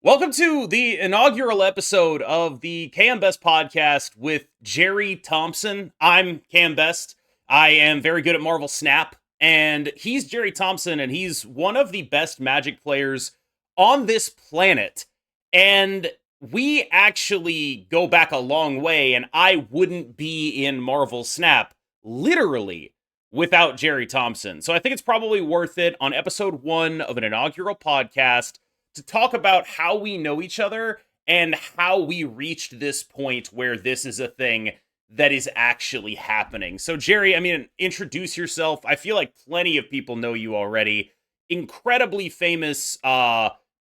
Welcome to the inaugural episode of the KMBest podcast with Gerry Thompson. I'm KMBest. I am very good at Marvel Snap, and he's Gerry Thompson, and he's one of the best Magic players on this planet. And we actually go back a long way, and I wouldn't be in Marvel Snap, literally, without Gerry Thompson. So I think it's probably worth it on episode 1 of an inaugural podcast to talk about how we know each other and how we reached this point where this is a thing that is actually happening. So, Gerry, introduce yourself. I feel like plenty of people know you already. Incredibly famous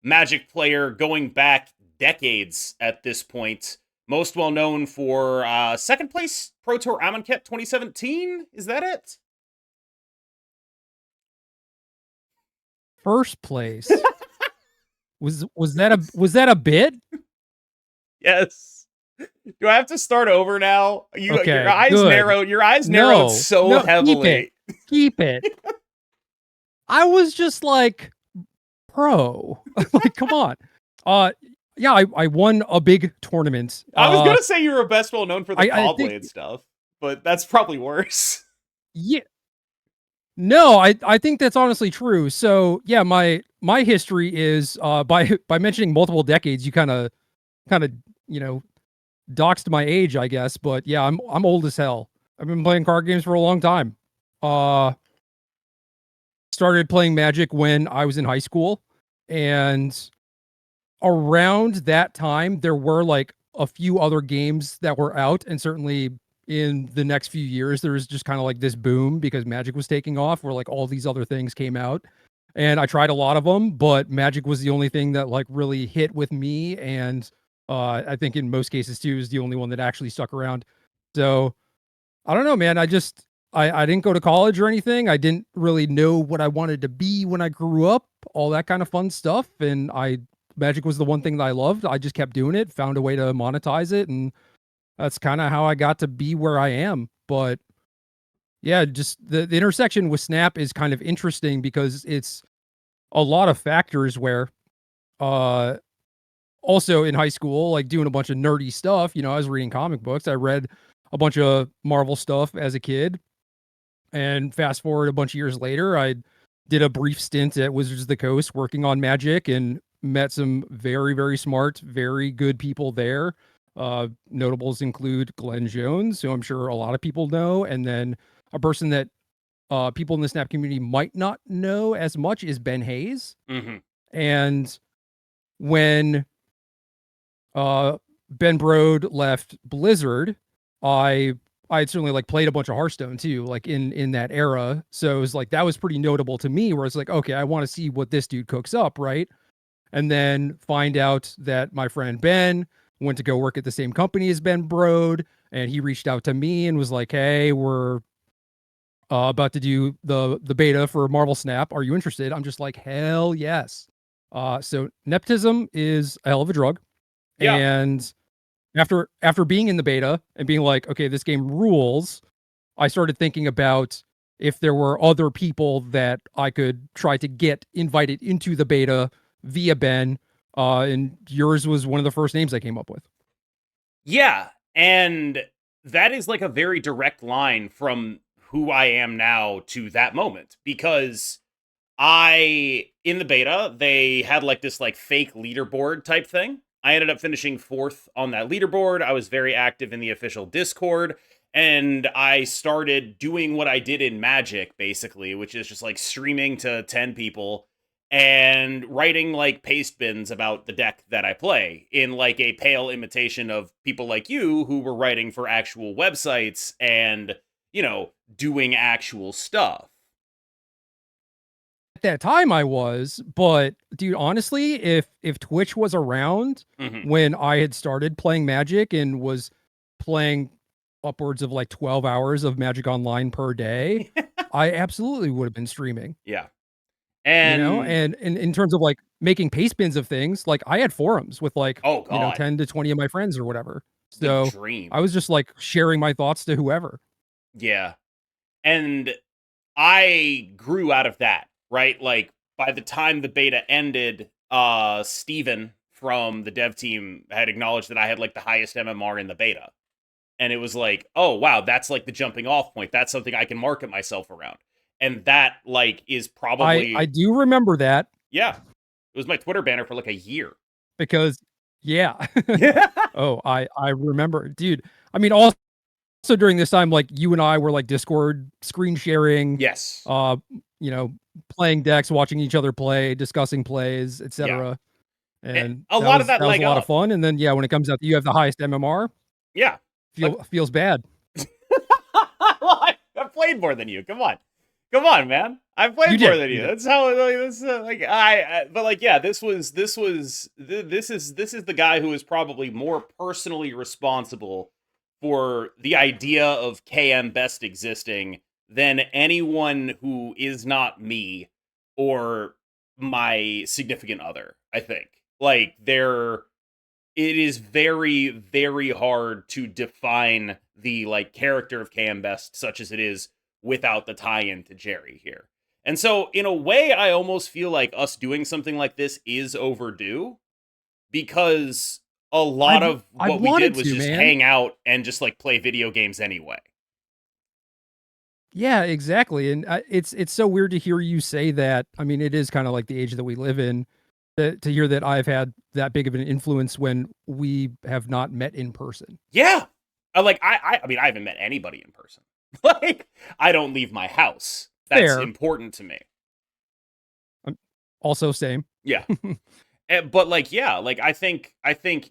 Magic player going back decades at this point. Most well known for second place Pro Tour Amonkhet 2017. Is that it? First place. Was that a bit? Yes. Do I have to start over now? Okay, your eyes good. narrowed. Your eyes narrowed so heavily. Keep it. I was just like pro. Like, come on. Yeah, I won a big tournament. I was gonna say you were best well known for the Callblade stuff, but that's probably worse. Yeah. No, I think that's honestly true. So yeah, my history is by mentioning multiple decades, you kind of doxed my age, I guess. But yeah, I'm old as hell. I've been playing card games for a long time. Started playing Magic when I was in high school, and around that time there were like a few other games that were out, and certainly in the next few years there was just kind of like this boom because Magic was taking off where like all these other things came out, and I tried a lot of them, but Magic was the only thing that like really hit with me, and I think in most cases too is the only one that actually stuck around. So I don't know, man. I didn't go to college or anything. I didn't really know what I wanted to be when I grew up, all that kind of fun stuff, and Magic was the one thing that I loved. I just kept doing it, found a way to monetize it, and that's kind of how I got to be where I am. But yeah, just the intersection with Snap is kind of interesting because it's a lot of factors where also in high school, like doing a bunch of nerdy stuff, I was reading comic books. I read a bunch of Marvel stuff as a kid. And fast forward a bunch of years later, I did a brief stint at Wizards of the Coast working on Magic and met some very, very smart, very good people there. Notables include Glenn Jones, who I'm sure a lot of people know. And then a person that people in the Snap community might not know as much is Ben Hayes. Mm-hmm. And when Ben Brode left Blizzard, I had certainly like played a bunch of Hearthstone too, like in that era. So it was like that was pretty notable to me, where it's like, okay, I want to see what this dude cooks up, right? And then find out that my friend Ben went to go work at the same company as Ben Brode, and he reached out to me and was like, "Hey, we're about to do the beta for Marvel Snap. Are you interested?" I'm just like, "Hell yes!" So nepotism is a hell of a drug, Yeah. and after being in the beta and being like, okay, this game rules, I started thinking about if there were other people that I could try to get invited into the beta via Ben, and yours was one of the first names I came up with. Yeah, and that is like a very direct line from who I am now to that moment, because in the beta, they had like this like fake leaderboard type thing. I ended up finishing 4th on that leaderboard. I was very active in the official Discord, and I started doing what I did in Magic, basically, which is just like streaming to 10 people and writing like paste bins about the deck that I play in like a pale imitation of people like you who were writing for actual websites and, doing actual stuff. At that time I was, but dude, honestly, if Twitch was around when I had started playing Magic and was playing upwards of like 12 hours of Magic Online per day, I absolutely would have been streaming. Yeah. And and in terms of like making paste bins of things, like I had forums with like, oh god, 10 to 20 of my friends or whatever. the So dream. I was just like sharing my thoughts to whoever. Yeah. And I grew out of that, right? Like by the time the beta ended, Steven from the dev team had acknowledged that I had like the highest MMR in the beta. And it was like, oh wow, that's like the jumping off point. That's something I can market myself around. And that like is I probably, do remember that yeah, it was my Twitter banner for like a year. because yeah. Yeah. Oh, I remember, dude. I mean, also during this time, like you and I were like Discord screen sharing, Yes. uh, you know, playing decks, watching each other play, discussing plays, Yeah. etc. And And a lot of that that was a leg lot of up. fun. And then yeah, when it comes out that you have the highest MMR, Yeah. Like, feels bad. well, I've played more than you. Come on, man. I've You played more did, than you you. did. That's how like this. Like but like yeah, this is the guy who is probably more personally responsible for the idea of KMBest existing than anyone who is not me or my significant other. I think like it is very, very hard to define the like character of KMBest such as it is without the tie-in to Gerry here. And so in a way, I almost feel like us doing something like this is overdue because a lot of I've what we did wanted was to, just man. hang out and just like play video games anyway. Yeah, exactly. And it's so weird to hear you say that. I mean, it is kind of like the age that we live in. To hear that I've had that big of an influence when we have not met in person. Yeah. I mean I haven't met anybody in person. Like I don't leave my house. That's Fair. important to me. Also, same. Yeah. But like yeah, like I think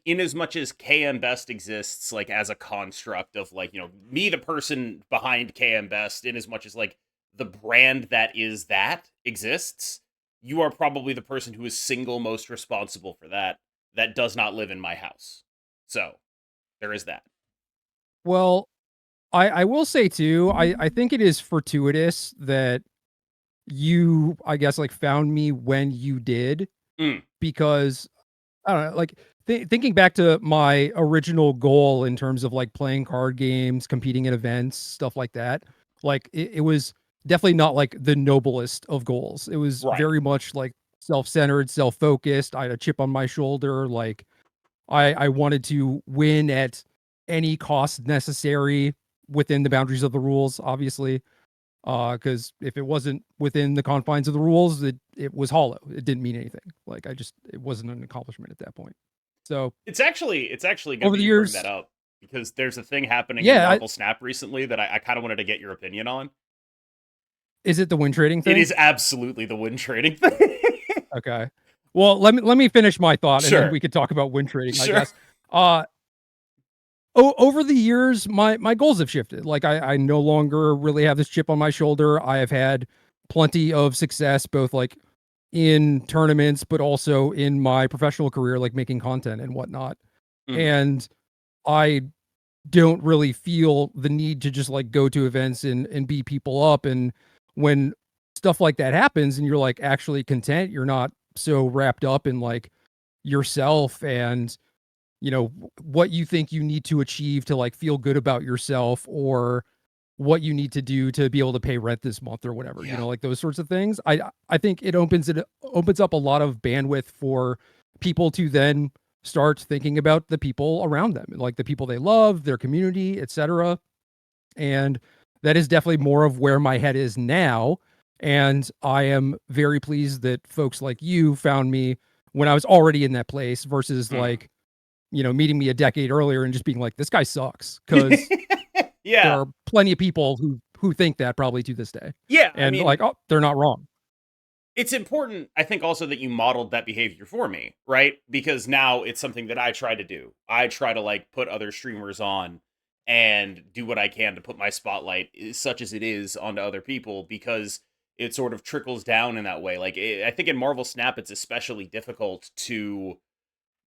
in as much as KM Best exists like as a construct of like, me the person behind KM Best in as much as like the brand that is that exists, you are probably the person who is single most responsible for that does not live in my house. So, there is that. Well, I will say too, I think it is fortuitous that you, I guess, like found me when you did, Mm, because I don't know, like thinking back to my original goal in terms of like playing card games, competing in events, stuff like that. Like it was definitely not like the noblest of goals. It was right. very much like self-centered, self-focused. I had a chip on my shoulder. Like I wanted to win at any cost necessary within the boundaries of the rules, obviously. Because if it wasn't within the confines of the rules, it was hollow. It didn't mean anything. Like it wasn't an accomplishment at that point. So It's actually good over that the you bring that years, up because there's a thing happening in yeah, Marvel Snap recently that I kind of wanted to get your opinion on. is it the win trading It thing? is absolutely the win trading thing. Okay. Well, let me finish my thought, and then Sure. we could talk about win trading, I Sure. guess. Uh over the years, my goals have shifted. Like I no longer really have this chip on my shoulder. I have had plenty of success, both like in tournaments, but also in my professional career, like making content and whatnot. Mhm. And I don't really feel the need to just like go to events and beat people up. And when stuff like that happens and you're like actually content, you're not so wrapped up in like yourself and what you think you need to achieve to like feel good about yourself, or what you need to do to be able to pay rent this month or whatever, Yeah. like those sorts of things. I think it opens up a lot of bandwidth for people to then start thinking about the people around them, like the people they love, their community, etc. And that is definitely more of where my head is now. And I am very pleased that folks like you found me when I was already in that place versus Mhm. like, meeting me a decade earlier and just being like, this guy sucks. Cause there Yeah. are plenty of people who think that probably to this day. Yeah, I And mean, like, oh, they're not wrong. it's important, I think, also that you modeled that behavior for me, right? Because now it's something that I try to do. I try to like put other streamers on and do what I can to put my spotlight, such as it is, onto other people because it sort of trickles down in that way. Like, I think in Marvel Snap, it's especially difficult to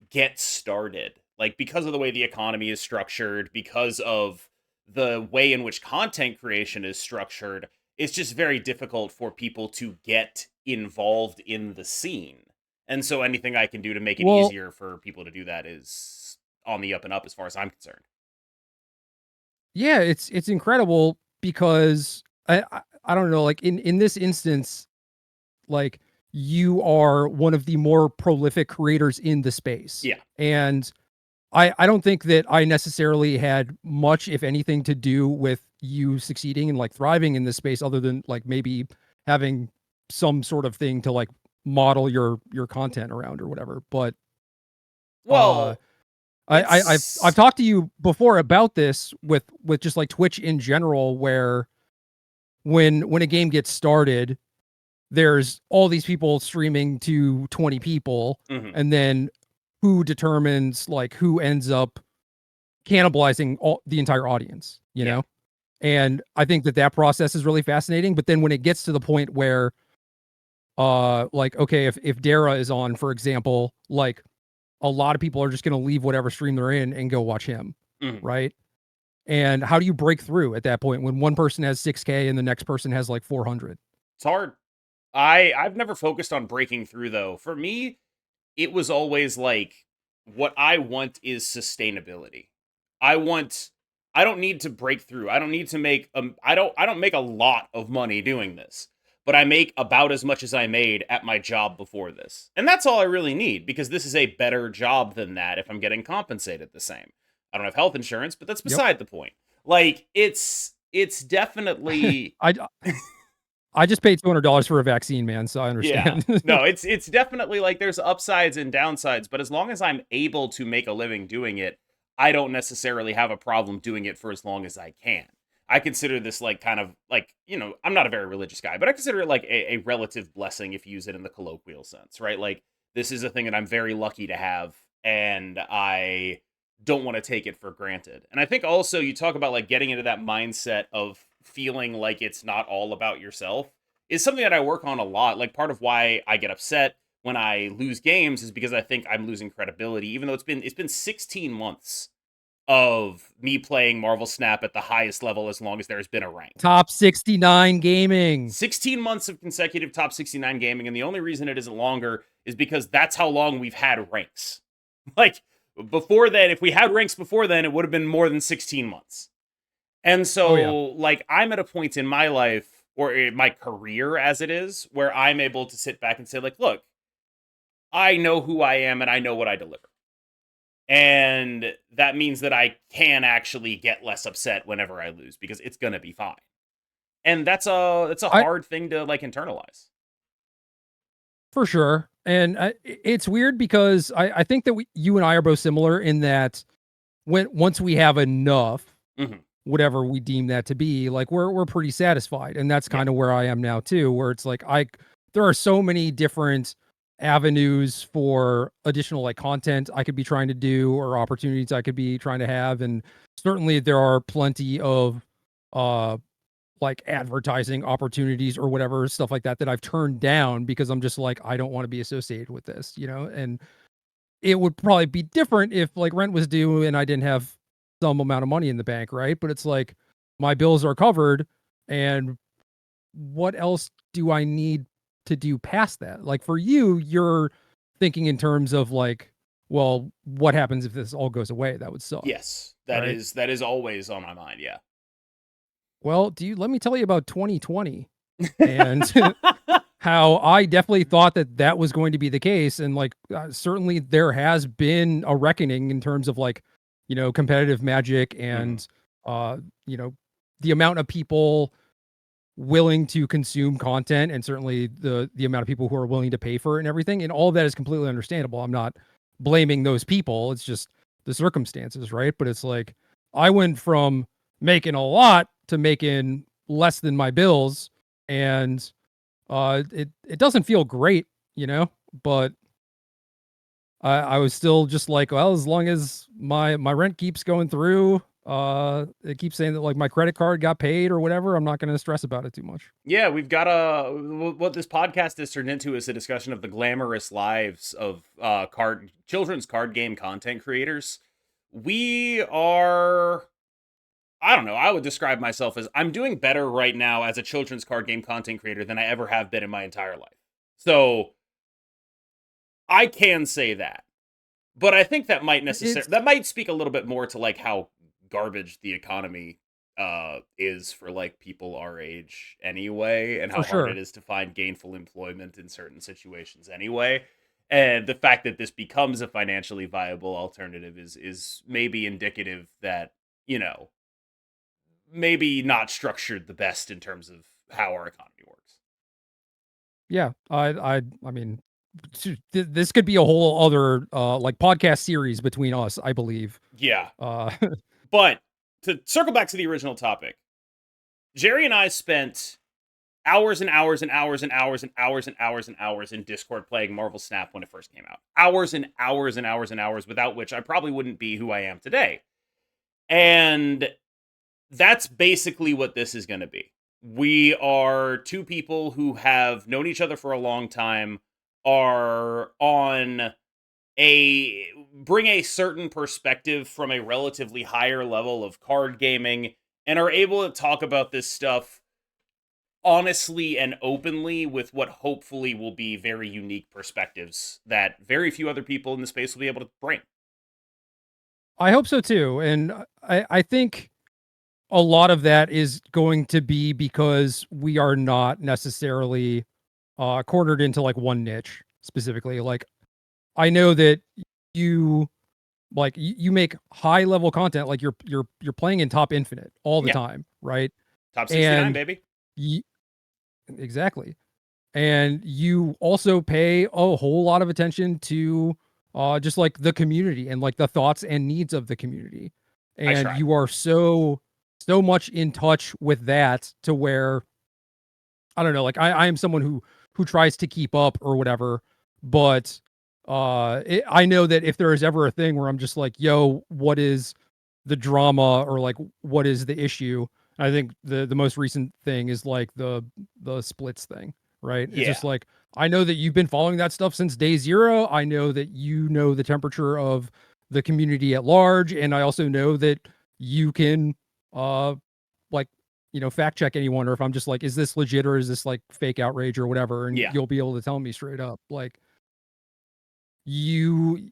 get started. Like because of the way the economy is structured, because of the way in which content creation is structured, it's just very difficult for people to get involved in the scene. And so anything I can do to make it Well, easier for people to do that is on the up and up as far as I'm concerned. yeah, it's incredible because I don't know, like in this instance, like you are one of the more prolific creators in the space. Yeah. And I don't think that I necessarily had much, if anything, to do with you succeeding and like thriving in this space, other than like maybe having some sort of thing to like model your content around or whatever. But uh Well, I've it's talked to you before about this with just like Twitch in general, where when a game gets started, there's all these people streaming to 20 people, mhm, and then who determines like who ends up cannibalizing all the entire audience, you yeah. know? And I think that that process is really fascinating. But then when it gets to the point where, like, okay, if Dara is on, for example, like a lot of people are just going to leave whatever stream they're in and go watch him, Mhm. right? And how do you break through at that point when one person has 6K and the next person has like 400? It's hard. I've never focused on breaking through though. For me, it was always like what I want is sustainability. I want I don't need to break through. I don't need to make I don't make a lot of money doing this. But I make about as much as I made at my job before this. And that's all I really need because this is a better job than that if I'm getting compensated the same. I don't have health insurance, but that's Yep. beside the point. Like it's definitely I I just paid $200 for a vaccine, man, so I yeah. understand. No, it's definitely like there's upsides and downsides, but as long as I'm able to make a living doing it, I don't necessarily have a problem doing it for as long as I can. I consider this like kind of like, I'm not a very religious guy, but I consider it like a relative blessing if you use it in the colloquial sense, right? Like this is a thing that I'm very lucky to have and I don't want to take it for granted. And I think also you talk about like getting into that mindset of feeling like it's not all about yourself is something that I work on a lot. Like part of why I get upset when I lose games is because I think I'm losing credibility, even though it's been 16 months of me playing Marvel Snap at the highest level as long as there's been a rank. Top 69 gaming. 16 months of consecutive top 69 gaming, and the only reason it isn't longer is because that's how long we've had ranks. Like before then, if we had ranks before then, it would have been more than 16 months. And Oh yeah. so, like, I'm at a point in my life or in my career as it is where I'm able to sit back and say, like, look, I know who I am and I know what I deliver. And that means that I can actually get less upset whenever I lose because it's gonna be fine. And that's a I hard thing to like internalize. For sure. And it's weird because I think that you and I are both similar in that once we have enough, Hmm. whatever we deem that to be, like we're pretty satisfied. And that's Yeah. kind of where I am now too, where it's like there are so many different avenues for additional like content I could be trying to do or opportunities I could be trying to have. And certainly there are plenty of uh like advertising opportunities or whatever stuff like that that I've turned down because I'm just like I don't want to be associated with this, you know? And it would probably be different if like rent was due and I didn't have some amount of money in the bank, right? But it's like my bills are covered and what else do I need to do past that? Like for you, you're thinking in terms of like, well, what happens if this all goes away? That would suck, Yes. That right? is that is always on my mind. Yeah. Well, let me tell you about 2020 and how I definitely thought that that was going to be the case. And like, certainly there has been a reckoning in terms of like, competitive magic Hmm. and, uh, you know, the amount of people willing to consume content and certainly the amount of people who are willing to pay for it and everything. And all of that is completely understandable. I'm not blaming those people. It's just the circumstances, right? But it's like, I went from making a lot to making less than my bills. And it doesn't feel great, but I was still just like, well, as long as my rent keeps going through, it keeps saying that like my credit card got paid or whatever, I'm not going to stress about it too much. Yeah, we've got a what this podcast has turned into is a discussion of the glamorous lives of card children's card game content creators. We are I don't know, I would describe myself as I'm doing better right now as a children's card game content creator than I ever have been in my entire life. So, I can say that. But I think that It's might speak a little bit more to like how garbage the economy is for like people our age anyway, and For how hard sure. it is to find gainful employment in certain situations anyway. And the fact that this becomes a financially viable alternative is maybe indicative that, you know, maybe not structured the best in terms of how our economy works. Yeah, I mean, this could be a whole other like podcast series between us, I believe. Yeah. Uh, But to circle back to the original topic, Gerry and I spent hours and hours and hours and hours and hours and hours and hours in Discord playing Marvel Snap when it first came out. Hours and hours and hours and hours, without which I probably wouldn't be who I am today. And that's basically what this is going to be. We are two people who have known each other for a long time, are on a bring a certain perspective from a relatively higher level of card gaming, and are able to talk about this stuff honestly and openly with what hopefully will be very unique perspectives that very few other people in the space will be able to bring. I hope so too, and I think a lot of that is going to be because we are not necessarily cornered into like one niche specifically. Like I know that you you make high level content, like you're playing in top infinite all the Yeah, time, right? top 69, And baby. y- exactly. And you also pay a whole lot of attention to just like the community and like the thoughts and needs of the community. I And try. you are so much in touch with that to where I don't know, like I am someone who tries to keep up or whatever, but I know that if there is ever a thing where I'm just like, yo, what is the drama or like what is the issue? I think the most recent thing is like the splits thing, right? It's Yeah. just like I know that you've been following that stuff since day zero. I know that you know the temperature of the community at large, and I also know that you can like fact check anyone, or if I'm just like, is this legit or is this like fake outrage or whatever, and Yeah. you'll be able to tell me straight up. Like you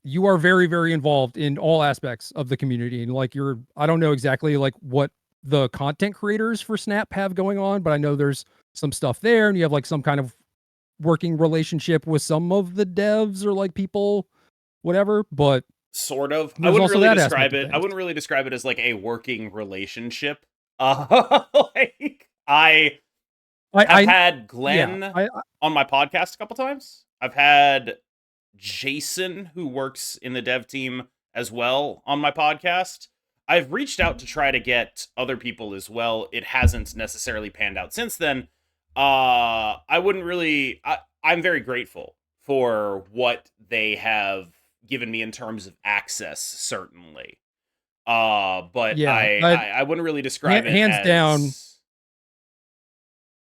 you are very very involved in all aspects of the community, and like I don't know exactly like what the content creators for Snap have going on, but I know there's some stuff there, and you have like some kind of working relationship with some of the devs or like people whatever, but Sort of. I there's wouldn't also really that describe aspect of it. I things. wouldn't really describe it as like a working relationship. Like I have I had yeah Glenn on my podcast a couple times. I've had Jason, who works in the dev team as well, on my podcast. I've reached out to try to get other people as well. It hasn't necessarily panned out since then. I wouldn't really. I'm very grateful for what they have given me in terms of access, certainly. But yeah I wouldn't really describe it hands down. as.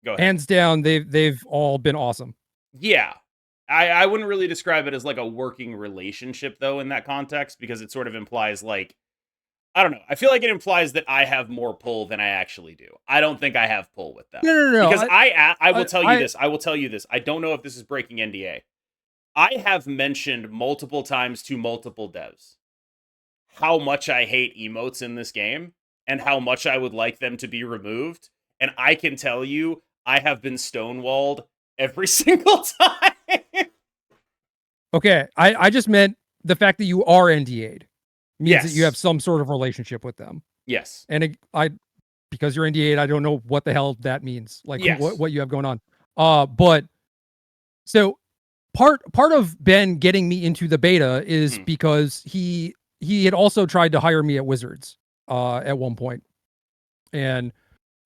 Go ahead. Hands down, they've all been awesome. Yeah. I wouldn't really describe it as like a working relationship though in that context, because it sort of implies like, I don't know. I feel like it implies that I have more pull than I actually do. I don't think I have pull with them. No. Because I will tell you I this. I will tell you this. I don't know if this is breaking NDA. I have mentioned multiple times to multiple devs how much I hate emotes in this game and how much I would like them to be removed. And I can tell you, I have been stonewalled every single time. okay. I just meant the fact that you are NDA'd means that you have Yes. some sort of relationship with them. Yes. And I because you're NDA'd, I don't know what the hell that means. Like Yes. what you have going on. But so part of Ben getting me into the beta is Mhm. because he had also tried to hire me at Wizards at one point. And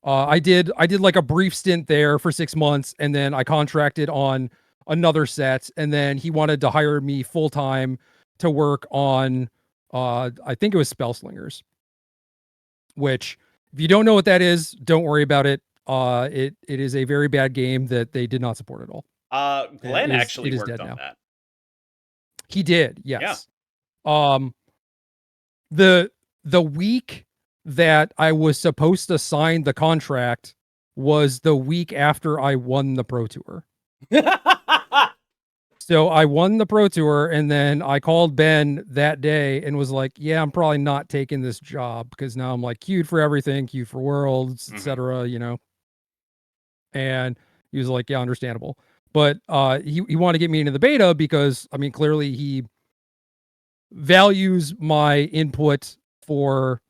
I did like a brief stint there for 6 months, and then I contracted on another set, and then he wanted to hire me full time to work on I think it was Spellslingers, which if you don't know what that is, don't worry about it. It is a very bad game that they did not support at all. And Glenn actually it is worked dead on now. that. He did, Yeah. yes. Um the the week that I was supposed to sign the contract was the week after I won the Pro Tour. So I won the Pro Tour, and then I called Ben that day and was like, "Yeah, I'm probably not taking this job because now I'm like queued for everything, queued for Worlds, etc." You know, and he was like, "Yeah, understandable." But he wanted to get me into the beta because I mean, clearly he values my input for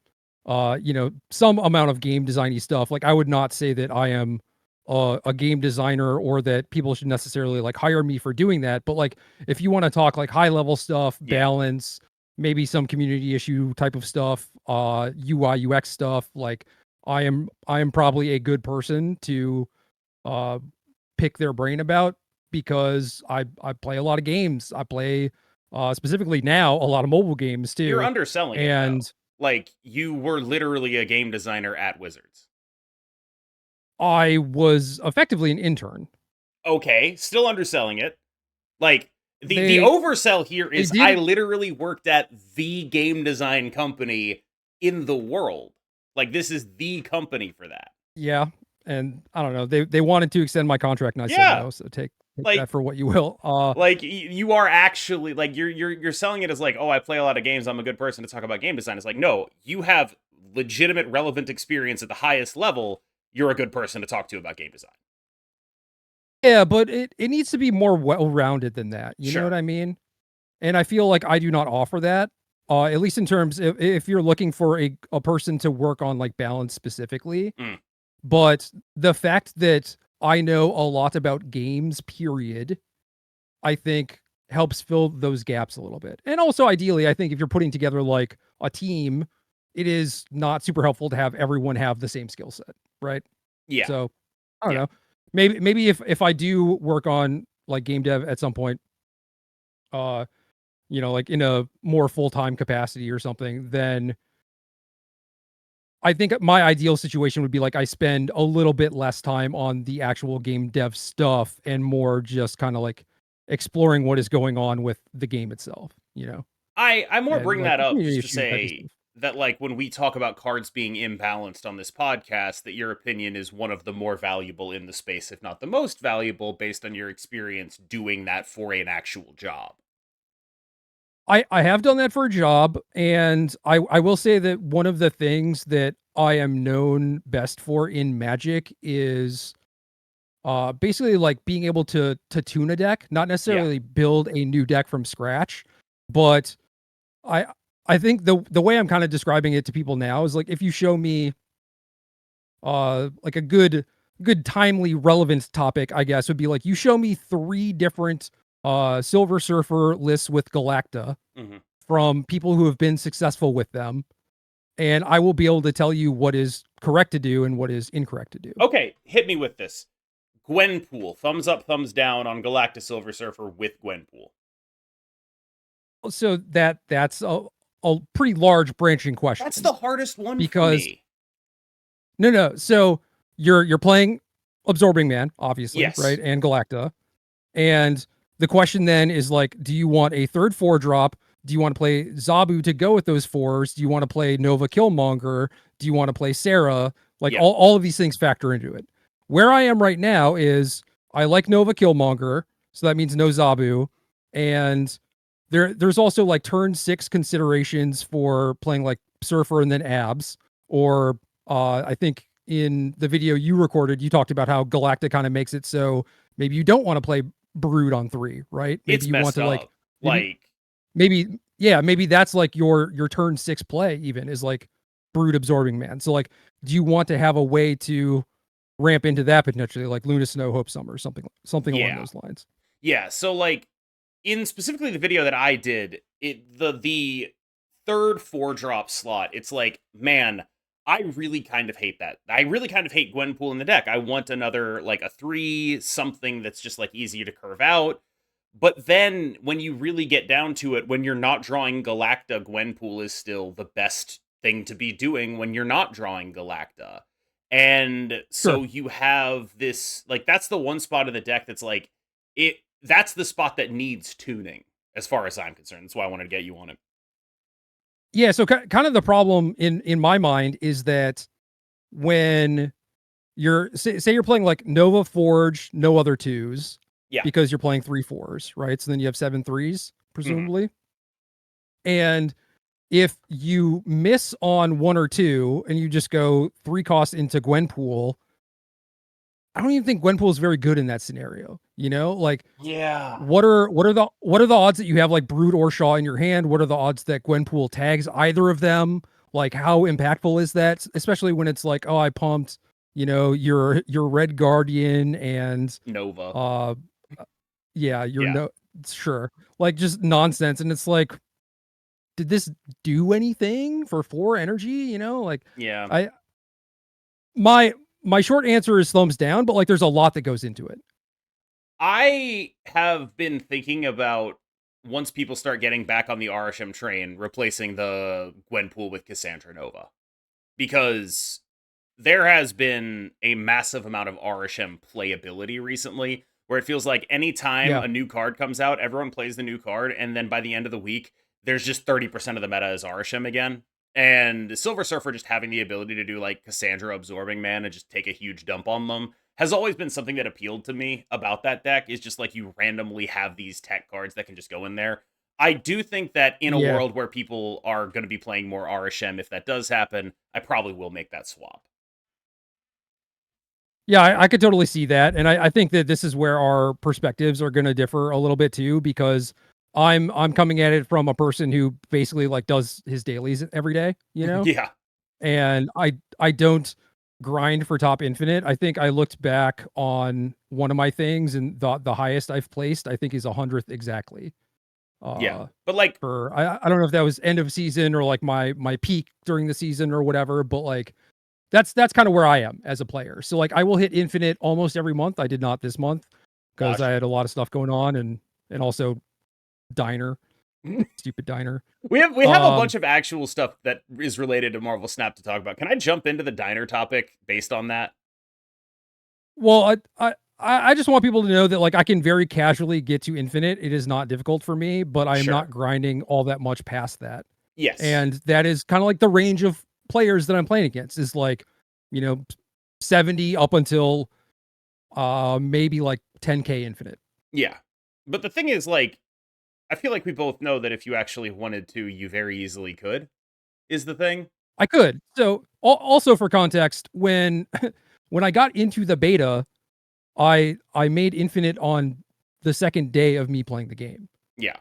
you know, some amount of game designy stuff. Like I would not say that I am a game designer or that people should necessarily like hire me for doing that. But like if you want to talk like high level stuff, Yeah. balance, maybe some community issue type of stuff, UI UX stuff, like I am probably a good person to uh pick their brain about because I play a lot of games. I play specifically now a lot of mobile games You're too. underselling it though. And Like you were literally a game designer at Wizards. I was effectively an intern. Okay, still underselling it. Like the They oversell here they is I did literally worked at the game design company in the world. Like this is the company for that. yeah, and I don't know. They wanted to extend my contract and I said Yeah. no, so take Like that for what you will. you are actually like you're selling it as like, "Oh, I play a lot of games. I'm a good person to talk about game design." It's like, "No, you have legitimate relevant experience at the highest level. You're a good person to talk to about game design." Yeah, but it needs to be more well-rounded than that. You know what Sure. I mean? And I feel like I do not offer that. At least in terms if you're looking for a person to work on like balance specifically. Mm, But the fact that I know a lot about games, period, I think helps fill those gaps a little bit. And also, ideally, I think if you're putting together like a team, it is not super helpful to have everyone have the same skill set, right? yeah. So I don't Yeah. know. Maybe if I do work on like game dev at some point, uh, you know, like in a more full time capacity or something, then I think my ideal situation would be like I spend a little bit less time on the actual game dev stuff and more just kind of like exploring what is going on with the game itself, you know, I more and bring like that the up community just to issue type of say stuff. that like when we talk about cards being imbalanced on this podcast, that your opinion is one of the more valuable in the space, if not the most valuable, based on your experience doing that for an actual job. I have done that for a job, and I will say that one of the things that I am known best for in Magic is basically like being able to tune a deck, not Yeah. necessarily build a new deck from scratch, but I I think the way I'm kind of describing it to people now is like if you show me like a good timely relevant topic, I guess would be like you show me 3 different Silver Surfer lists with Galacta Hmm. from people who have been successful with them, and I will be able to tell you what is correct to do and what is incorrect to do. Okay, hit me with this. Gwenpool, thumbs up, thumbs down on Galactus Silver Surfer with Gwenpool. So that's a pretty large branching That's question the hardest one for because me. no. So you're playing Absorbing Man, obviously, right? Yes. And Galacta. And the question then is like, do you want a third 4-drop? Do you want to play Zabu to go with those 4s? Do you want to play Nova Killmonger? Do you want to play Sarah? Like Yeah. all of these things factor into it. Where I am right now is I like Nova Killmonger, so that means no Zabu. And there's also like turn 6 considerations for playing like Surfer and then Abs. Or I think in the video you recorded, you talked about how Galacta kind of makes it so maybe you don't want to play Brood on 3, right? Maybe It's you want messed to like up. maybe Like, maybe that's like your turn 6 play even is like Brood Absorbing Man. So like do you want to have a way to ramp into that potentially like Luna Snow Hope Summer, something along yeah. those lines. Yeah, so like in specifically the video that I did, the third 4-drop slot, it's like, man, I really kind of hate that. I really kind of hate Gwenpool in the deck. I want another like a 3 something that's just like easier to curve out. But then when you really get down to it, when you're not drawing Galacta, Gwenpool is still the best thing to be doing when you're not drawing Galacta. And Sure. so you have this like that's the one spot of the deck that's like it that's the spot that needs tuning as far as I'm concerned. That's why I wanted to get you on it. Yeah, so kind of the problem in my mind is that when you're say you're playing like Nova Forge, no other twos, Yeah. because you're playing 3/4s, right? So then you have 7/3s, Mhm. presumably. And if you miss on 1 or 2 and you just go 3 cost into Gwenpool, I don't even think Gwenpool is very good in that scenario. You know, like Yeah. what are the odds that you have like Brood or Shaw in your hand? What are the odds that Gwenpool tags either of them? Like how impactful is that? Especially when it's like, oh, I pumped, your Red Guardian and Nova. uh yeah, you're Yeah. no sure. Like just nonsense. And it's like, did this do anything for 4 energy? Like Yeah. I my my short answer is thumbs down, but like there's a lot that goes into it. I have been thinking about once people start getting back on the RSM train, replacing the Gwenpool with Cassandra Nova. Because there has been a massive amount of RSM playability recently where it feels like anytime Yeah. a new card comes out, everyone plays the new card, and then by the end of the week, there's just 30% of the meta is RSM again. And Silver Surfer just having the ability to do like Cassandra absorbing man and just take a huge dump on them has always been something that appealed to me about that deck is just like you randomly have these tech cards that can just go in there. I do think that in a Yeah. world where people are going to be playing more RSM, if that does happen, I probably will make that swap. Yeah, I could totally see that. And I think that this is where our perspectives are gonna differ a little bit too, because I'm coming at it from a person who basically like does his dailies every day, Yeah, and I don't grind for top infinite. I think I looked back on one of my things and the highest I've placed, I think is 100th exactly. yeah. Uh But like, for I don't know if that was end of season or like my peak during the season or whatever, but like that's kind of where I am as a player. So like I will hit infinite almost every month. I did not this month because I gosh, had a lot of stuff going on and also diner, stupid diner. we have a Um bunch of actual stuff that is related to Marvel Snap to talk about. Can I jump into the diner topic based on that? well I just want people to know that like I can very casually get to infinite. It is not difficult for me, but I am Sure. not grinding all that much past that. Yes. And that is kind of like the range of players that I'm playing against is like, you know, 70 up until maybe like 10k infinite. Yeah. But the thing is, like, I feel like we both know that if you actually wanted to, you very easily could. Is the thing? I could. So also for context, when when I got into the beta, I made infinite on the second day of me playing the game. Yeah.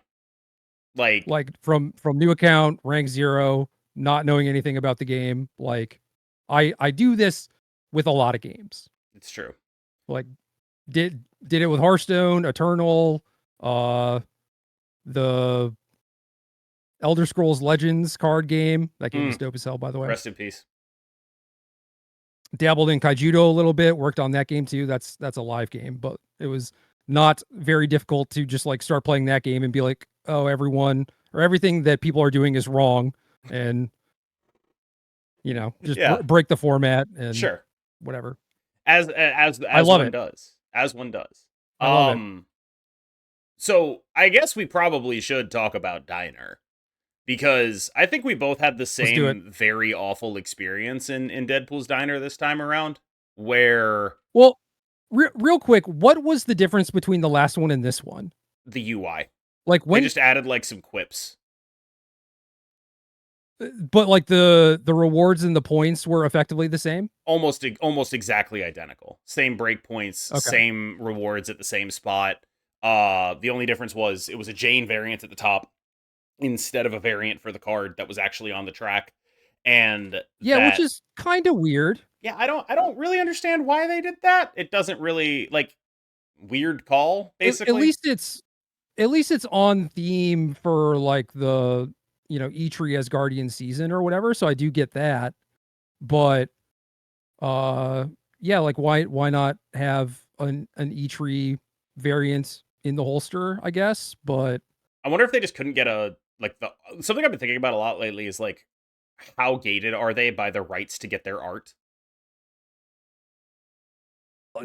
Like, Like from new account, rank 0, not knowing anything about the game. Like I do this with a lot of games. it's true. Like did it with Hearthstone, Eternal, uh the Elder Scrolls Legends card game. That game was Mm, dope as hell, by the way. rest in peace. Dabbled in Kaijudo a little bit, worked on that game too. That's a live game, but it was not very difficult to just like start playing that game and be like, oh, everyone or everything that people are doing is wrong, and just Yeah. break the format and Sure. whatever. As I love one it. does. As one does. I love it. Um so I guess we probably should talk about Diner because I think we both had the Let's do it. same very awful experience in Deadpool's Diner this time around where Well, real quick, what was the difference between the last one and this one? the UI. Like They when, just added like some quips. but like the rewards and the points were effectively the same. Almost exactly identical. Same breakpoints, Okay. same rewards at the same spot. The only difference was it was a Jane variant at the top instead of a variant for the card that was actually on the track. And Yeah, which that is kind of weird. yeah, I don't really understand why they did that. It doesn't really like weird call, At basically. least it's on theme for like the E-Tree as Guardian season or whatever. So I do get that. But uh yeah, like why not have an E-Tree variant in the holster, I guess. But I wonder if they just couldn't get a like the something I've been thinking about a lot lately is like how gated are they by the rights to get their art?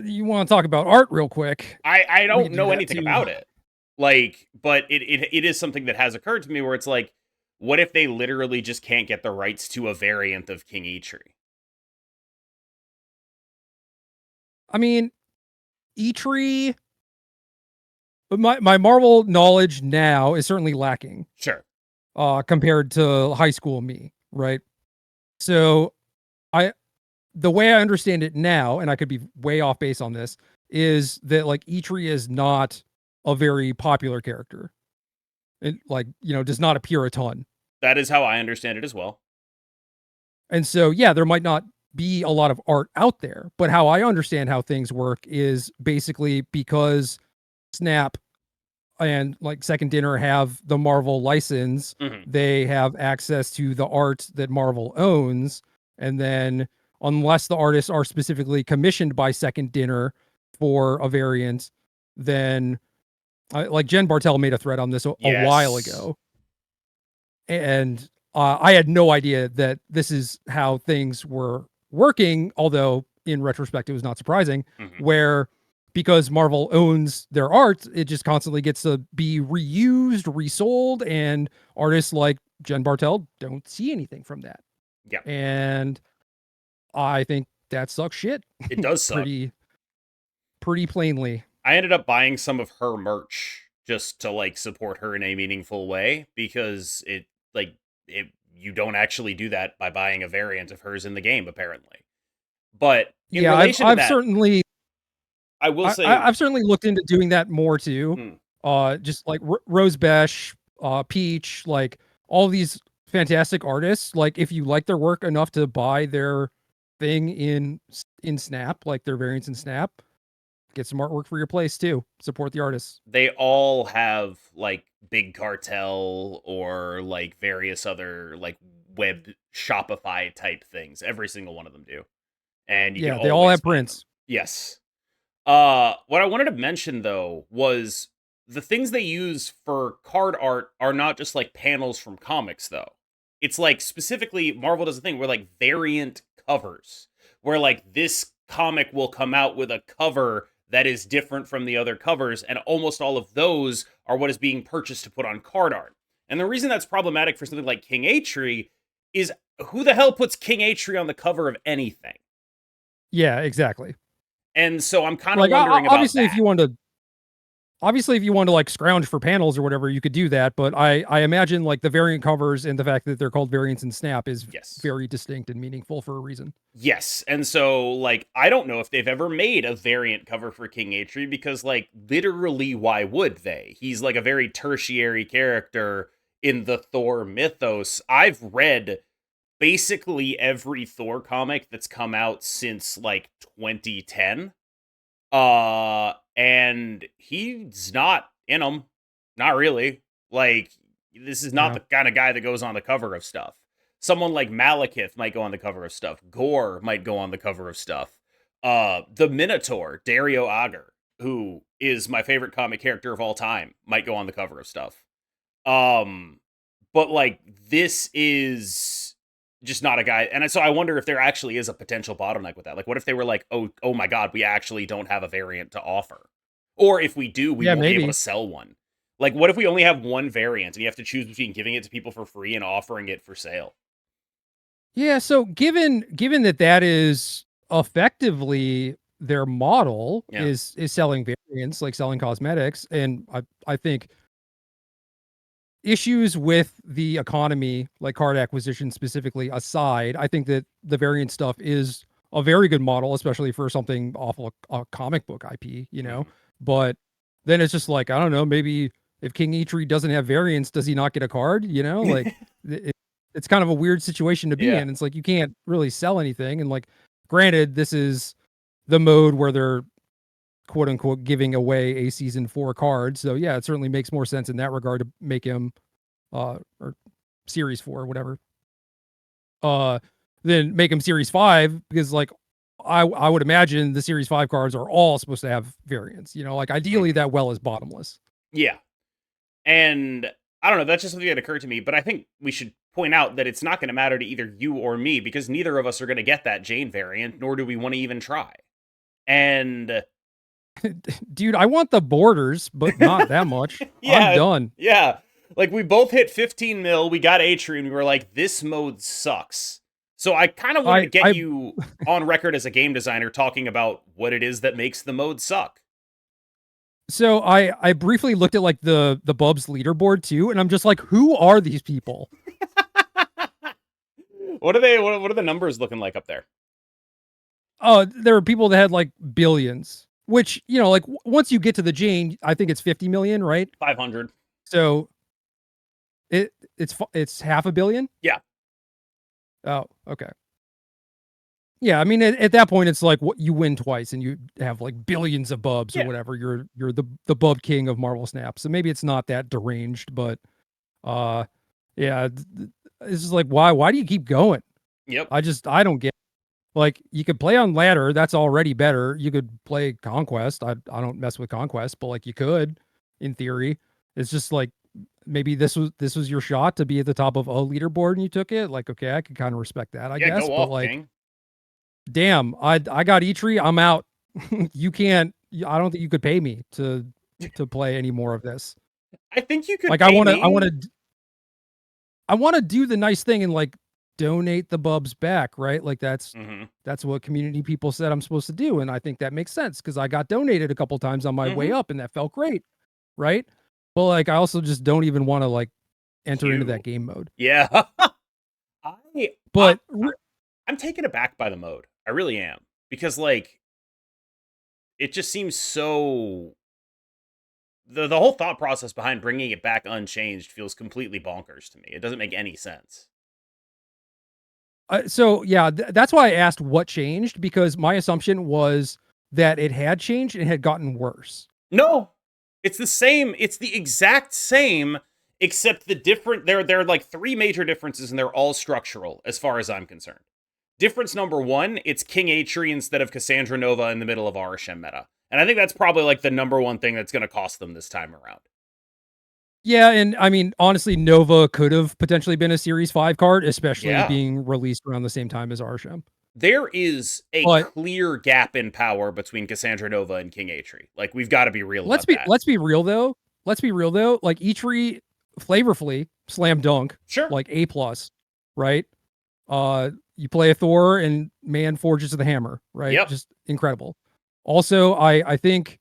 you want to talk about art real quick? I We don't could do know that anything too. about it. Like, but it is something that has occurred to me where it's like, what if they literally just can't get the rights to a variant of King Eitri? I mean, E-Tree my Marvel knowledge now is certainly lacking Sure. compared to high school me, right? So I the way I understand it now, and I could be way off base on this, is that like Eitri is not a very popular character. It like, does not appear a ton. That is how I understand it as well. And so yeah, there might not be a lot of art out there, but how I understand how things work is basically because Snap and like Second Dinner have the Marvel license, Mhm. they have access to the art that Marvel owns. And then, unless the artists are specifically commissioned by Second Dinner for a variant, then like Jen Bartel made a thread on this a while Yes. ago. And I had no idea that this is how things were working, although in retrospect, it was not surprising, Mhm. where because Marvel owns their art, it just constantly gets to be reused, resold, and artists like Jen Bartel don't see anything from that. Yeah. And I think that sucks shit It does suck. pretty plainly. I ended up buying some of her merch just to like support her in a meaningful way because you don't actually do that by buying a variant of hers in the game apparently. But in Yeah, relation to I've that, certainly I will I, say, I've certainly looked into doing that more too. mm, Just like Rose Besh, Peach, like all these fantastic artists. Like if you like their work enough to buy their thing in Snap, like their variants in Snap, get some artwork for your place too. Support the artists. they all have like big cartel or like various other like web Shopify type things. Every single one of them do. And you can Yeah, they all always have find them. prints. Yes. What I wanted to mention though was the things they use for card art are not just like panels from comics though. It's like specifically Marvel does a thing where like variant covers, where like this comic will come out with a cover that is different from the other covers, and almost all of those are what is being purchased to put on card art. And the reason that's problematic for something like King Atri is who the hell puts King Atri on the cover of anything? Yeah, exactly. And so I'm kind of Like wondering about obviously, that. if you want to like scrounge for panels or whatever, you could do that. But I imagine like the variant covers and the fact that they're called variants in Snap is Yes. very distinct and meaningful for a reason. Yes. And so, like, I don't know if they've ever made a variant cover for King Atri because, like, literally, why would they? He's like a very tertiary character in the Thor mythos. I've read basically every Thor comic that's come out since like 2010. And he's not in them. Not really. Like, this is not Yeah. the kind of guy that goes on the cover of stuff. Someone like Malekith might go on the cover of stuff. Gore might go on the cover of stuff. The Minotaur, Dario Agger, who is my favorite comic character of all time, might go on the cover of stuff. Um, but like this is just not a guy, and so I wonder if there actually is a potential bottleneck with that. Like, what if they were like, oh my god, we actually don't have a variant to offer, or if we do, we Yeah, won't be able to maybe. sell one. Like, what if we only have one variant and you have to choose between giving it to people for free and offering it for sale? Yeah, so given that that is effectively their model Yeah. is selling variants, like selling cosmetics, and I think issues with the economy, like card acquisition specifically aside, I think that the variant stuff is a very good model, especially for something awful a comic book IP, Mhm. But then it's just like, I don't know, maybe if King Eitri doesn't have variants, does he not get a card? Like it's kind of a weird situation to be Yeah. in. It's like you can't really sell anything. And like, granted, this is the mode where they're quote unquote giving away a season 4 card. So yeah, it certainly makes more sense in that regard to make him or series 4 or whatever, uh then make him series 5 because like I would imagine the series 5 cards are all supposed to have variants, like ideally Mhm. that well is bottomless. Yeah. And I don't know, that's just something that occurred to me, but I think we should point out that it's not going to matter to either you or me because neither of us are going to get that Jane variant, nor do we want to even try. And Dude, I want the borders, but not that much. I'm yeah, done. yeah. Like we both hit 15 mil, we got Atri, and we were like, this mode sucks. So I kind of wanted to get I you on record as a game designer talking about what it is that makes the mode suck. So I briefly looked at like the Bubs leaderboard too, and I'm just like, who are these people? What are they? What are the numbers looking like up there? Oh, there were people that had like billions, which, you know, like once you get to the Jane, I think it's 50 million, right? 500. So it's half a billion. Yeah. Oh, okay. Yeah, I mean, at that point, it's like what you win twice, and you have like billions of bubs or Yeah. whatever. You're the bub king of Marvel Snap. So maybe it's not that deranged, but uh, yeah, it's just like why do you keep going? Yep. I don't get. Like you could play on ladder, that's already better. You could play conquest. I don't mess with conquest, but like you could, in theory. It's just like maybe this was your shot to be at the top of a leaderboard and you took it. Like, okay, I could kind of respect that, I Yeah. guess. Go But off, like, King. damn, I got E-Tree, I'm out. You can't I don't think you could pay me to play any more of this. I think you could Like pay me. I want to do the nice thing and like donate the bubs back, right? Like Mm-hmm. that's what community people said I'm supposed to do, and I think that makes sense because I got donated a couple times on my way Mm-hmm. up, and that felt great, right? But like, I also just don't even want to like enter into that You. game mode. Yeah. I. I. But I'm taken aback by the mode. I really am because like it just seems so. The whole thought process behind bringing it back unchanged feels completely bonkers to me. It doesn't make any sense. so yeah, that's why I asked what changed because my assumption was that it had changed and it had gotten worse. No, it's the same. It's the exact same, except the different. There are like three major differences, and they're all structural, as far as I'm concerned. Difference number one: it's King Atri instead of Cassandra Nova in the middle of Arishem meta, and I think that's probably like the number one thing that's going to cost them this time around. Yeah, and I mean, honestly, Nova could have potentially been a Series 5 card, especially Yeah, being released around the same time as Arshem. there is a But clear gap in power between Cassandra Nova and King Atri. Like we've got to be real let's about be that. let's be real though. Let's be real though. Like E-Tree flavorfully, slam dunk, Sure. like A plus, right? You play a Thor and man forges the hammer, right? Yep. Just incredible. Also, I think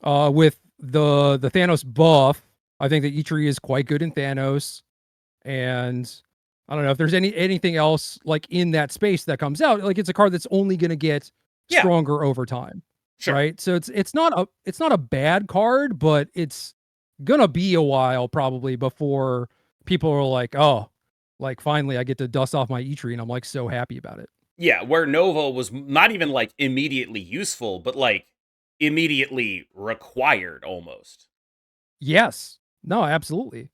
with the Thanos buff, I think that E-Tree is quite good in Thanos. And I don't know if there's anything else like in that space that comes out. Like it's a card that's only gonna get Yeah. stronger over time. Sure. Right. So it's not a bad card, but it's gonna be a while probably before people are like, oh, like finally I get to dust off my E-Tree and I'm like so happy about it. Yeah, where Nova was not even like immediately useful, but like immediately required almost. Yes. No, absolutely.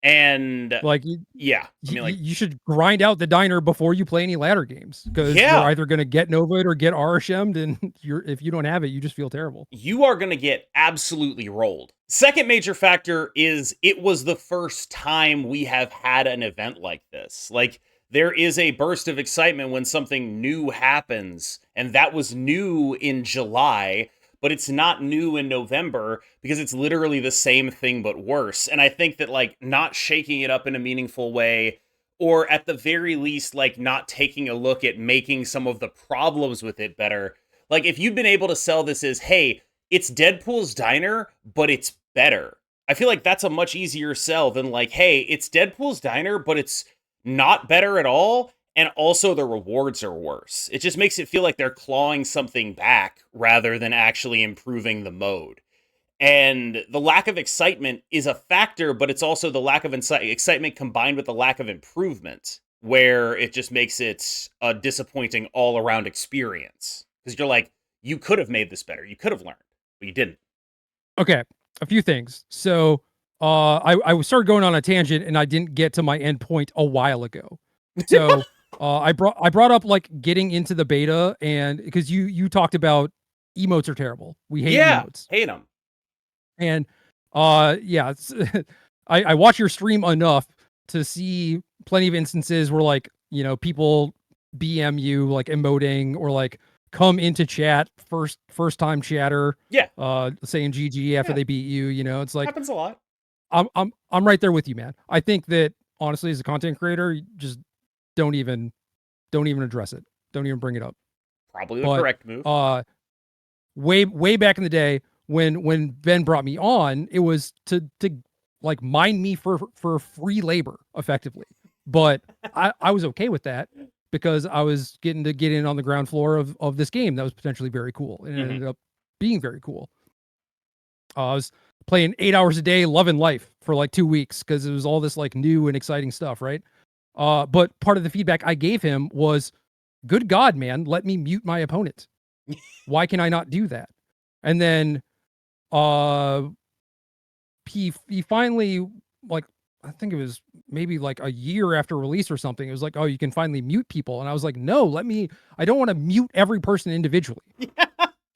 And Like yeah, I mean like you should grind out the diner before you play any ladder games because you're yeah, either gonna get Nova'd or get Arashem'd, and if you don't have it, you just feel terrible. you are going to get absolutely rolled. Second major factor is it was the first time we have had an event like this. Like there is a burst of excitement when something new happens, and that was new in July, but it's not new in November because it's literally the same thing but worse. And I think that like not shaking it up in a meaningful way, or at the very least like not taking a look at making some of the problems with it better, like if you'd been able to sell this as, hey, it's Deadpool's diner, but it's better. I feel like that's a much easier sell than like, hey, it's Deadpool's diner, but it's not better at all. And also the rewards are worse. It just makes it feel like they're clawing something back rather than actually improving the mode. And the lack of excitement is a factor, but it's also the lack of excitement combined with the lack of improvement, where it just makes it a disappointing all around experience. Because you're like, you could have made this better. You could have learned, but you didn't. Okay, a few things. So, I started going on a tangent and I didn't get to my end point a while ago. So, I brought up like getting into the beta and because you talked about emotes are terrible. We hate Yeah, emotes. hate them. And yeah, I watch your stream enough to see plenty of instances where like, you know, people BM you like emoting or like come into chat first time chatter Yeah, saying GG after yeah, they beat you, you know. It's like happens a lot. I'm right there with you, man. I think that honestly as a content creator, you just don't even address it. Don't even bring it up. Probably the But correct move. way back in the day when Ben brought me on, it was to like mine me for free labor effectively. But I was okay with that because I was getting to get in on the ground floor of this game that was potentially very cool, and it ended up being very cool. I was playing 8 hours a day, loving life for like 2 weeks because it was all this like new and exciting stuff, right? But part of the feedback I gave him was, good God, man, let me mute my opponent. Why can I not do that? And then uh he finally, like, I think it was maybe like a year after release or something, it was like, oh, you can finally mute people. And I was like, no, I don't want to mute every person individually.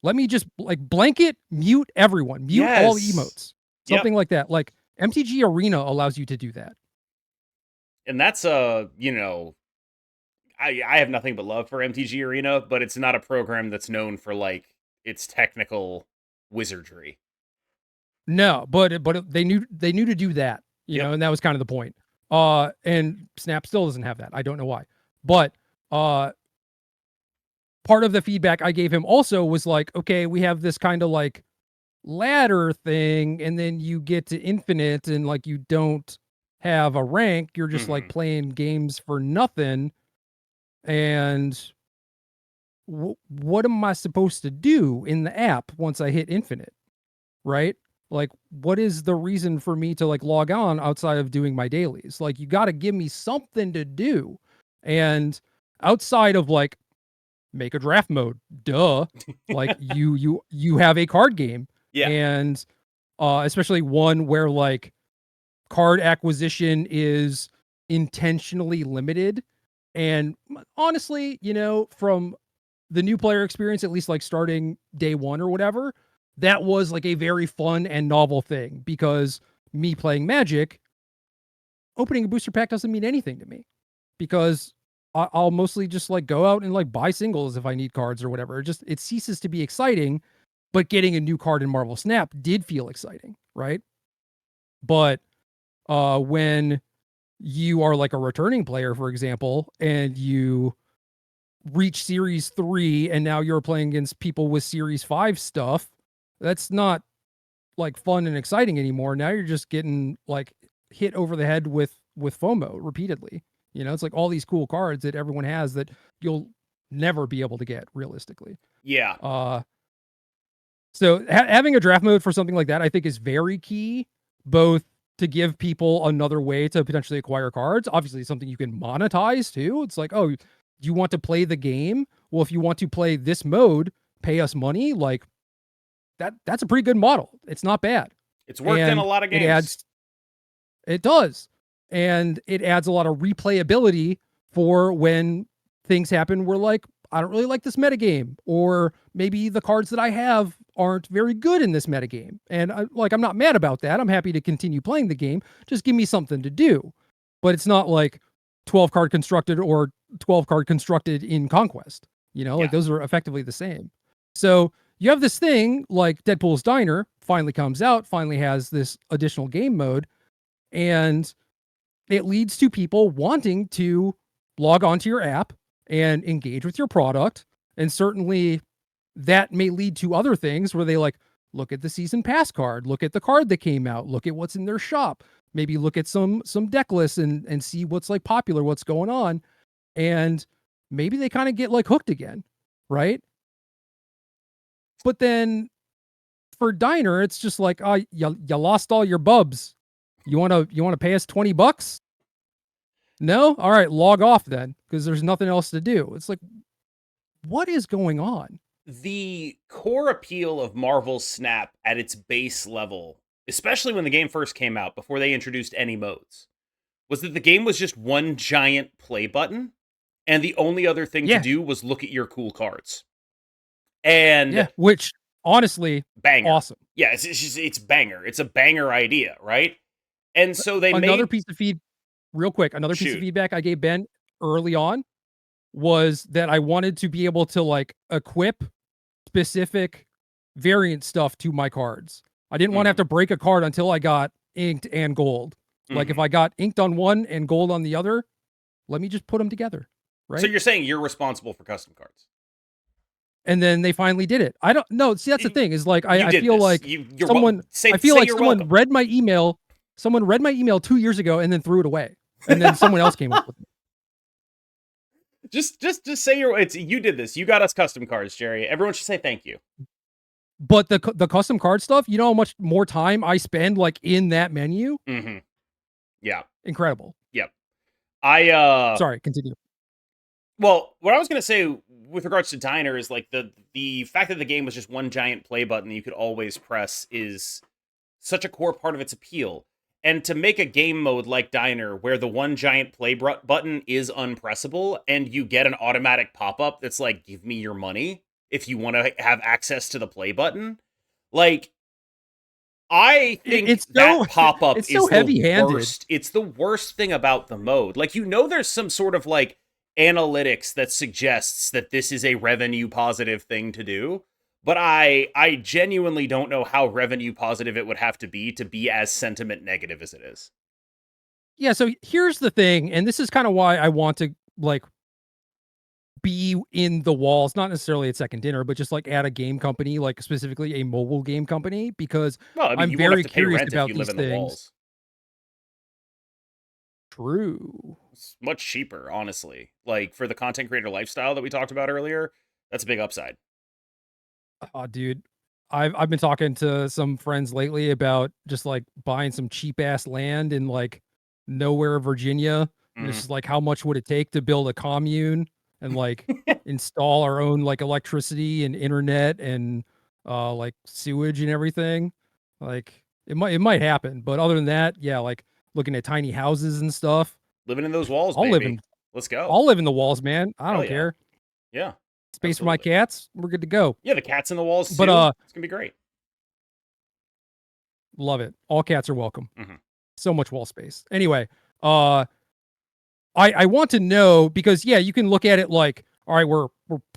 Let me just like blanket mute everyone, mute all emotes, something like that. Like MTG Arena allows you to do that. And that's you know, I have nothing but love for MTG Arena, but it's not a program that's known for like its technical wizardry. No, but they knew to do that, you know, and that was kind of the point. And Snap still doesn't have that. I don't know why. But part of the feedback I gave him also was like, okay, we have this kind of like ladder thing, and then you get to infinite and like you don't have a rank, you're just like playing games for nothing. And what am I supposed to do in the app once I hit infinite? Right? Like, what is the reason for me to like log on outside of doing my dailies? Like, you got to give me something to do. And outside of like make a draft mode, duh. Like you have a card game, and especially one where like card acquisition is intentionally limited. And honestly, you know, from the new player experience, at least like starting day one or whatever, that was like a very fun and novel thing, because me playing Magic, opening a booster pack doesn't mean anything to me, because I'll mostly just like go out and like buy singles if I need cards or whatever. It ceases to be exciting, but getting a new card in Marvel Snap did feel exciting, right? But when you are like a returning player, for example, and you reach series 3 and now you're playing against people with series 5 stuff, that's not like fun and exciting anymore. Now you're just getting like hit over the head with FOMO repeatedly. You know, it's like all these cool cards that everyone has that you'll never be able to get realistically. So having a draft mode for something like that, I think, is very key, both to give people another way to potentially acquire cards. Obviously, something you can monetize too. It's like, oh, do you want to play the game? Well, if you want to play this mode, pay us money. Like that's a pretty good model. It's not bad. It's worked in a lot of games. It does. And it adds a lot of replayability for when things happen where like, I don't really like this metagame, or maybe the cards that I have aren't very good in this metagame. And I'm not mad about that. I'm happy to continue playing the game. Just give me something to do. But it's not like 12 card constructed or 12 card constructed in Conquest. You know, like those are effectively the same. So you have this thing like Deadpool's Diner finally comes out, finally has this additional game mode, and it leads to people wanting to log onto your app and engage with your product. And certainly that may lead to other things where they like look at the season pass card, look at the card that came out, look at what's in their shop, maybe look at some deck lists and see what's like popular, what's going on. And maybe they kind of get like hooked again, right? But then for Diner, it's just like, oh, you lost all your bubs. You want to pay us $20? No? All right, log off then, because there's nothing else to do. It's like, what is going on? The core appeal of Marvel Snap at its base level, especially when the game first came out, before they introduced any modes, was that the game was just one giant play button, and the only other thing to do was look at your cool cards. And which honestly, banger. Awesome. Yeah, it's banger. It's a banger idea, right? And so they another made piece of piece of feedback I gave Ben early on was that I wanted to be able to like equip specific variant stuff to my cards. I didn't want to have to break a card until I got inked and gold. Like if I got inked on one and gold on the other, let me just put them together. Right. So you're saying you're responsible for custom cards? And then they finally did it. I don't know. See, that's the thing is like, I did feel this. like You're someone, say, I feel say like you're someone welcome. read my email. Someone read my email 2 years ago and then threw it away. And then someone else came up with it. Just say you did this. You got us custom cards, Gerry. Everyone should say thank you. But the custom card stuff, you know how much more time I spend like in that menu? Mm-hmm. Yeah. Incredible. Yep. Sorry, continue. Well, what I was gonna say with regards to Diner is like the fact that the game was just one giant play button that you could always press is such a core part of its appeal. And to make a game mode like Diner where the one giant play button is unpressable and you get an automatic pop-up that's like, give me your money if you want to have access to the play button. Like, I think It's that so pop-up it's is so the heavy-handed. worst. It's the worst thing about the mode. Like, there's some sort of like analytics that suggests that this is a revenue positive thing to do. But I genuinely don't know how revenue positive it would have to be as sentiment negative as it is. Yeah, so here's the thing, and this is kind of why I want to like be in the walls, not necessarily at Second Dinner, but just like at a game company, like specifically a mobile game company, because Well, I mean, I'm you won't have very to pay curious rent if about you live these in the things. walls. True. It's much cheaper, honestly. Like for the content creator lifestyle that we talked about earlier, that's a big upside. Oh, dude. I've been talking to some friends lately about just like buying some cheap ass land in like nowhere, Virginia. And it's Mm-hmm. just like how much would it take to build a commune and like install our own like electricity and internet and like sewage and everything. Like it might happen, but other than that, yeah, like looking at tiny houses and stuff. Living in those walls, I'll live baby. in Let's go. I'll live in the walls, man. I Hell don't yeah. care. Yeah. Space for my Absolutely. cats, we're good to go. Yeah, the cats in the walls But too. It's gonna be great. love it. All cats are welcome. Mm-hmm. So much wall space. Anyway, I want to know because yeah, you can look at it like, all right, we're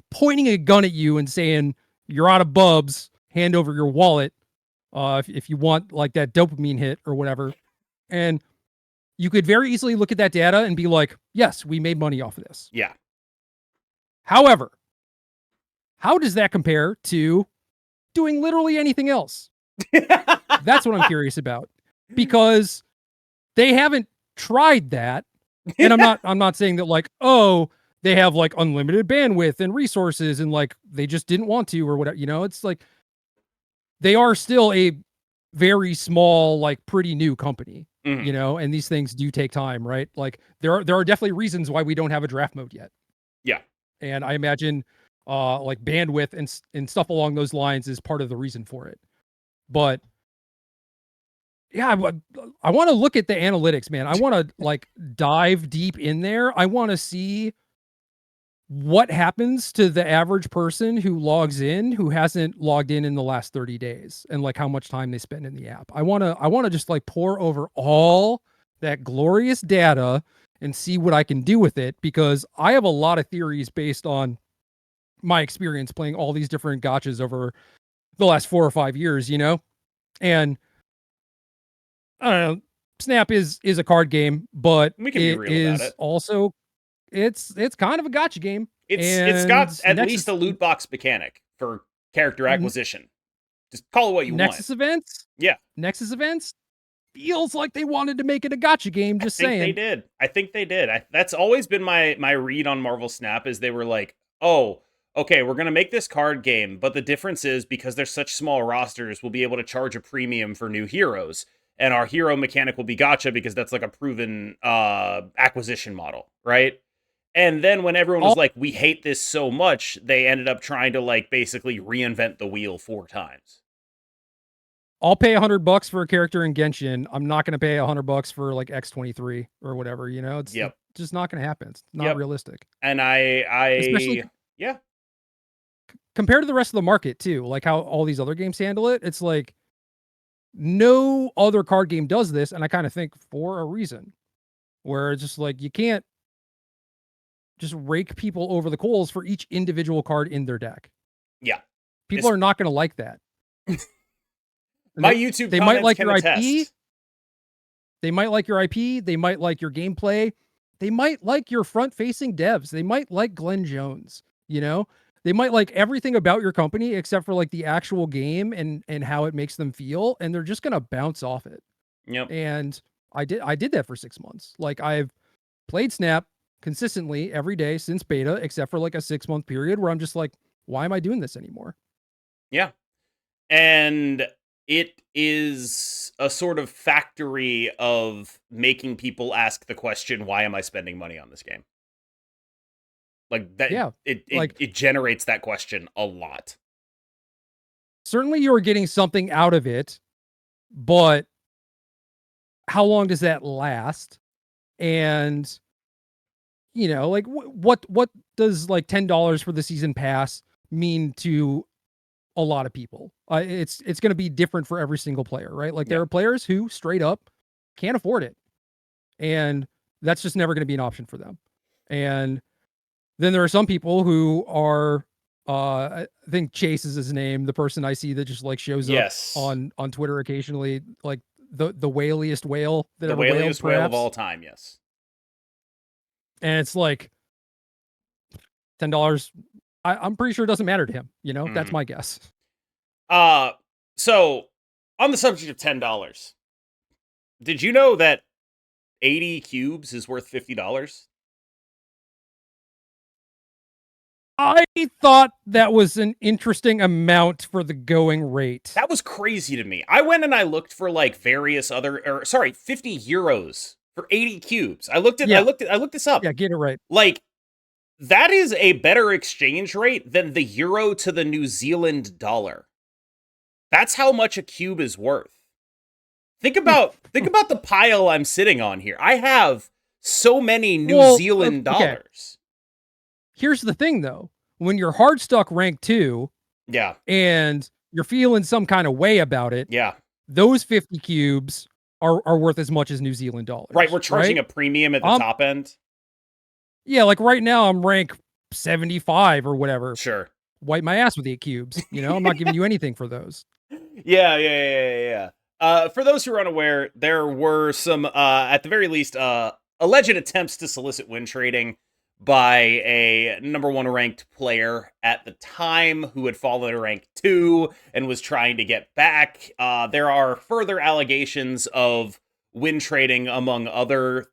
pointing a gun at you and saying you're out of bubs, hand over your wallet, if you want like that dopamine hit or whatever. And you could very easily look at that data and be like, yes, we made money off of this. Yeah. However, how does that compare to doing literally anything else? That's what I'm curious about because they haven't tried that. And I'm not saying that like, oh, they have like unlimited bandwidth and resources and like they just didn't want to or whatever, you know, it's like they are still a very small, like pretty new company, Mm-hmm. you know, and these things do take time, right? Like there are definitely reasons why we don't have a draft mode yet. Yeah. And I imagine like bandwidth and stuff along those lines is part of the reason for it. But yeah, I want to look at the analytics, man. I want to like dive deep in there. I want to see what happens to the average person who logs in who hasn't logged in the last 30 days and like how much time they spend in the app. I want to just like pour over all that glorious data and see what I can do with it because I have a lot of theories based on my experience playing all these different gachas over the last 4 or 5 years, you know? And I don't know. Snap is a card game, but We can be it real about is it. also it's kind of a gotcha game. It's And got at least a loot box mechanic for character acquisition. Just call it what you Nexus want. events. Yeah. Nexus events feels like they wanted to make it a gotcha game. Just I think saying. they did. I think they did. That's always been my read on Marvel Snap is they were like, oh, okay, we're gonna make this card game, but the difference is because they're such small rosters, we'll be able to charge a premium for new heroes, and our hero mechanic will be gotcha because that's like a proven acquisition model, right? And then when everyone was I'll, like, we hate this so much, they ended up trying to like basically reinvent the wheel 4 times. I'll pay $100 for a character in Genshin. I'm not going to pay $100 for like X23 or whatever. You know, it's Yep. just not going to happen. It's not Yep. realistic. And Especially yeah. Compared to the rest of the market too, like how all these other games handle it. It's like no other card game does this, and I kind of think for a reason. Where it's just like you can't just rake people over the coals for each individual card in their deck. Yeah. People are not going to like that. My YouTube they might comments like can your attest. IP. They might like your IP. They might like your gameplay. They might like your front-facing devs. They might like Glenn Jones. You know, They might like everything about your company except for like the actual game and how it makes them feel, and they're just gonna bounce off it. Yep. And I did that for 6 months. Like I've played Snap consistently every day since beta, except for like a 6-month period where I'm just like, why am I doing this anymore? Yeah. And it is a sort of factory of making people ask the question, why am I spending money on this game? Like that Yeah. Like it generates that question a lot. certainly you are getting something out of it, but how long does that last? And like what does like $10 for the season pass mean to a lot of people? It's going to be different for every single player, right? Like there Yeah. are players who straight up can't afford it, and that's just never going to be an option for them. And then there are some people who are, I think Chase is his name, the person I see that just like shows up Yes. on Twitter occasionally, like the whaliest whale that The ever wailed, whaliest whale of perhaps. all time, yes. And it's like $10. I'm pretty sure it doesn't matter to him. That's Mhm. my guess. Uh so on the subject of $10, did you know that 80 cubes is worth $50? I thought that was an interesting amount for the going rate. That was crazy to me. I went and I looked for like various other, or sorry, 50 euros for 80 cubes. I looked Yeah, this up. yeah, get it right. Like that is a better exchange rate than the euro to the New Zealand dollar. That's how much a cube is worth. Think about the pile I'm sitting on here. I have so many New Well, Zealand okay. dollars. Here's the thing though. When you're hard stuck rank 2 Yeah. and you're feeling some kind of way about it, Yeah. those 50 cubes are worth as much as New Zealand Right, we're dollars, charging right? a premium at the Um top end. yeah, like right now I'm rank 75 or whatever. Sure. Wipe my ass with 8 cubes, I'm not giving you anything for those. Yeah. For those who are unaware, there were some, at the very least, alleged attempts to solicit win trading by a number one ranked player at the time who had fallen to rank 2 and was trying to get back. There are further allegations of win trading among other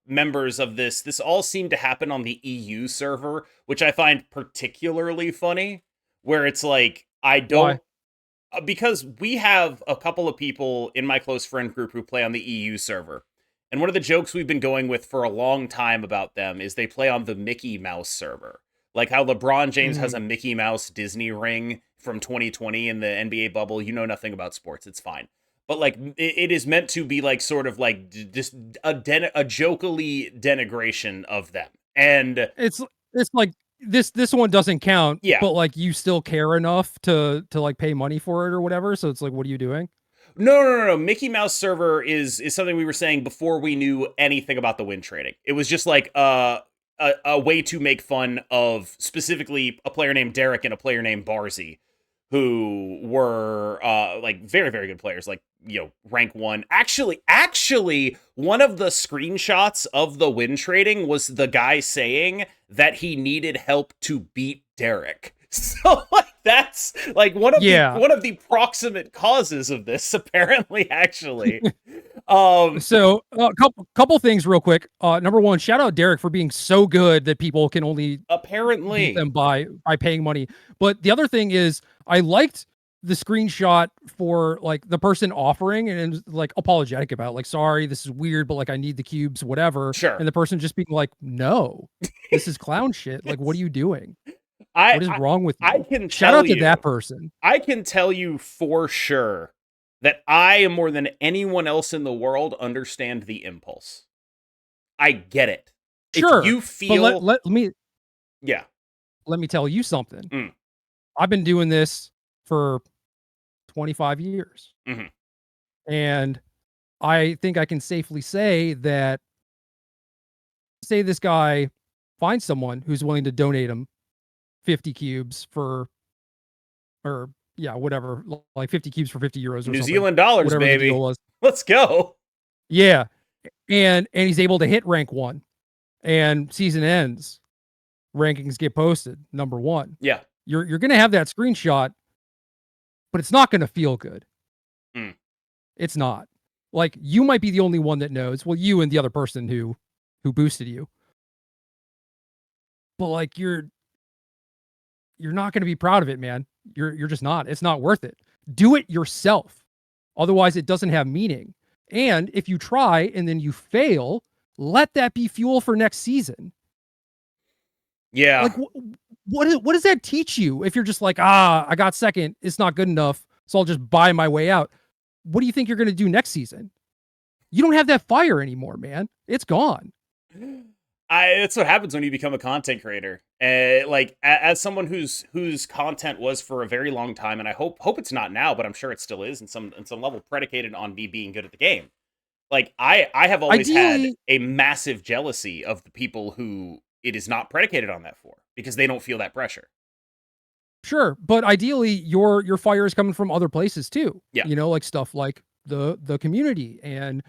members of this. This all seemed to happen on the EU server, which I find particularly funny, where it's like, I don't Why? because we have a couple of people in my close friend group who play on the EU server. And one of the jokes we've been going with for a long time about them is they play on the Mickey Mouse server. Like how LeBron James has Mhm. a Mickey Mouse Disney ring from 2020 in the NBA bubble. You know nothing about sports. It's fine. But like it is meant to be like sort of like just a jokily denigration of them. And It's like this one doesn't count, yeah, but like you still care enough to like pay money for it or whatever. So it's like, what are you doing? No. Mickey Mouse server is something we were saying before we knew anything about the win trading. It was just like a way to make fun of specifically a player named Derek and a player named Barzy, who were like very very good players, like rank 1. Actually, one of the screenshots of the win trading was the guy saying that he needed help to beat Derek. So like that's like Yeah. one of the proximate causes of this apparently actually. Um So a couple things real quick. Number one, shout out Derek for being so good that people can only beat apparently them by paying money. But the other thing is, I liked the screenshot for like the person offering and it was like apologetic about it, like, sorry, this is weird, but like I need the cubes, whatever. sure. And the person just being like, no, this is clown shit. Like, what are you doing? I, What is I wrong with I you? can Shout tell out to that you person. I can tell you for sure that I, more than anyone else in the world, understand the impulse. I get it. If Sure. you But feel, yeah, let me tell you something. mm, I've been doing this for 25 years. mhm. And I think I can safely say that, say this guy finds someone who's willing to donate him 50 cubes for, or yeah, whatever, like 50 cubes for 50 euros or New something, Zealand dollars, whatever the deal baby. was. Let's go. Yeah. And he's able to hit rank 1 and season ends rankings get posted, number one. Yeah. You're gonna have that screenshot, but it's not gonna feel good. Mm. It's not. Like, you might be the only one that knows. Well, you and the other person who boosted you. But like, you're not gonna be proud of it, man. You're just not. It's not worth it. Do it yourself. Otherwise, it doesn't have meaning. And if you try and then you fail, let that be fuel for next season. Yeah. Like, what does that teach you if you're just like, I got second, it's not good enough, so I'll just buy my way out? What do you think you're going to do next season? You don't have that fire anymore, man. It's gone. That's what happens when you become a content creator. Like as someone whose content was for a very long time, and I hope it's not now, but I'm sure it still is in some level predicated on me being good at the game. Like I have always had a massive jealousy of the people who it is not predicated on that for, because they don't feel that pressure. Sure, but ideally your fire is coming from other places too. Yeah. You know, like stuff like the community and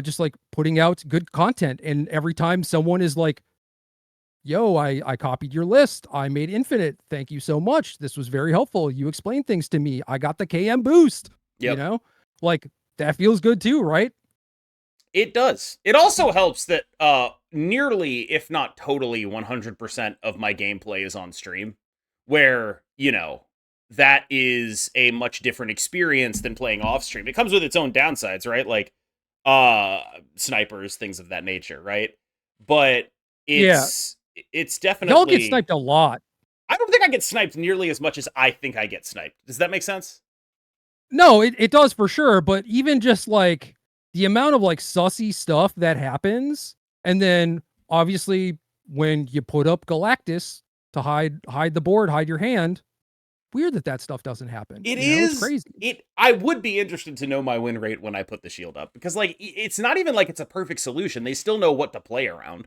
just like putting out good content. And every time someone is like, yo, I copied your list, I made infinite, thank you so much, this was very helpful, you explained things to me, I got the KM boost. Yep. You know, like that feels good too, right? It does. It also helps that nearly, if not totally, 100% of my gameplay is on stream, where, you know, that is a much different experience than playing off stream. It comes with its own downsides, right? Like snipers, things of that nature, right? But it's definitely, y'all get sniped a lot. I don't think I get sniped nearly as much as I think I get sniped. Does that make sense? No, it does for sure, but even just like the amount of like sussy stuff that happens, and then obviously when you put up Galactus to hide the board, hide your hand, weird that stuff doesn't happen. It's crazy. I would be interested to know my win rate when I put the shield up, because like it's not even like it's a perfect solution. They still know what to play around.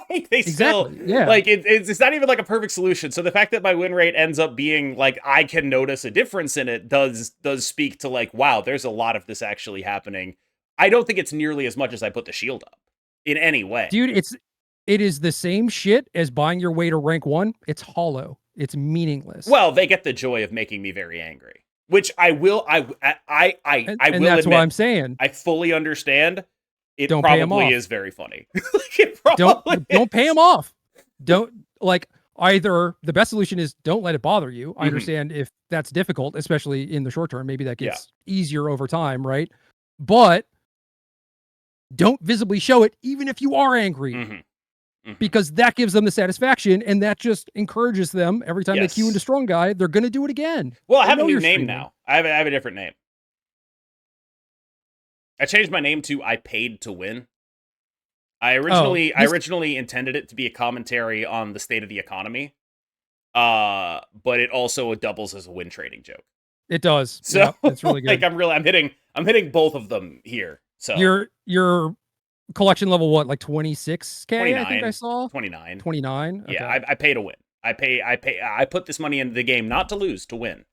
Like they still, yeah. Like it's not even like a perfect solution. So the fact that my win rate ends up being like I can notice a difference in it does speak to like, wow, there's a lot of this actually happening. I don't think it's nearly as much as I put the shield up in any way. Dude, it is the same shit as buying your way to rank 1. It's hollow. It's meaningless. Well, they get the joy of making me very angry, which I will and will that's admit, what I'm saying. I fully understand. It don't probably is very funny. Don't pay them off. Don't, like, either the best solution is don't let it bother you. I understand if that's difficult, especially in the short term. Maybe that gets easier over time, right? But don't visibly show it, even if you are angry, because that gives them the satisfaction, and that just encourages them. Every time they queue into Strong Guy, they're going to do it again. Well, I have a new name now. I have a different name. I changed my name to I Paid to Win. I originally intended it to be a commentary on the state of the economy, but it also doubles as a win trading joke. It does. So it's really good. Like I'm hitting both of them here. So your collection level, what, like 26K? 29, I think I saw 29. 29. Okay. Yeah, I pay to win. I put this money into the game not to lose, to win.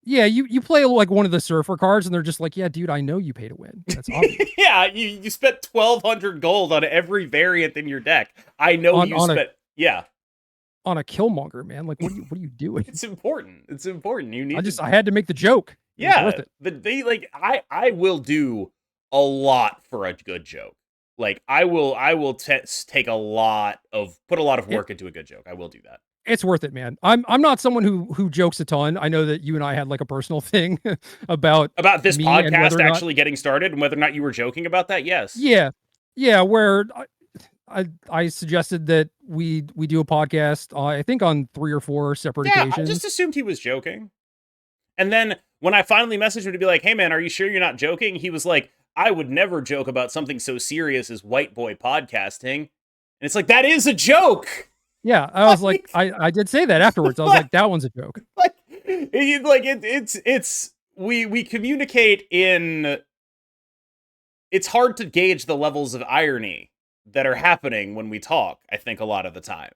Yeah, you play like one of the surfer cards, and they're just like, yeah, dude, I know you pay to win. That's obvious. Yeah, you spent 1,200 gold on every variant in your deck. I know on a Killmonger, man. Like, what are you doing? It's important. It's important. You need. I had to make the joke. Yeah, worth it. I will do a lot for a good joke. Like I will put a lot of work into a good joke. I will do that. It's worth it, man. I'm not someone who jokes a ton. I know that you and I had like a personal thing about this podcast actually getting started and whether or not you were joking about that. Yes. Yeah. Where I suggested that we do a podcast. I think on 3 or 4 separate occasions. I just assumed he was joking. And then when I finally messaged him to be like, "Hey man, are you sure you're not joking?" He was like, "I would never joke about something so serious as white boy podcasting." And it's like, that is a joke. Yeah, I was like, I did say that afterwards. I was like, that one's a joke. We communicate in. It's hard to gauge the levels of irony that are happening when we talk, I think, a lot of the time.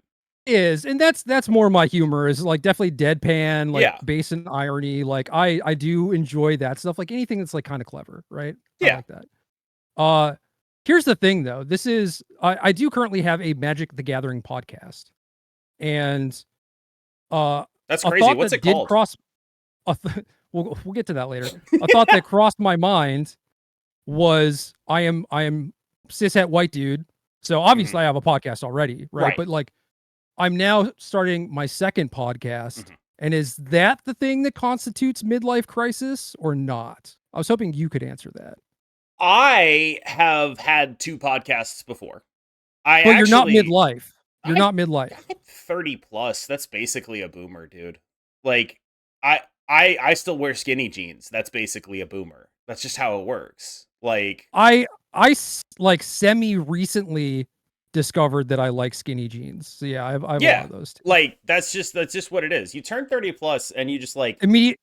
And that's more my humor, is like definitely deadpan, like base and irony. Like I do enjoy that stuff. Like anything that's like kind of clever, right? Yeah. I like that. Here's the thing though. This is I do currently have a Magic the Gathering podcast. And That's a crazy. thought What's that it did called? cross we'll get to that later. A thought that crossed my mind was I am cishet white dude. So Mhm. obviously I have a podcast already, right? Right. But like I'm now starting my second podcast. Mhm. And is that the thing that constitutes midlife crisis or not? I was hoping you could answer that. I have had 2 podcasts before. I But you're not actually midlife. You're I not midlife. I'm 30 plus. That's basically a boomer, dude. Like I still wear skinny jeans. That's basically a boomer. That's just how it works. Like Like semi recently discovered that I like skinny jeans. So yeah, I have a lot yeah. of those too. Like that's just what it is. You turn 30 plus and you just like, Immediate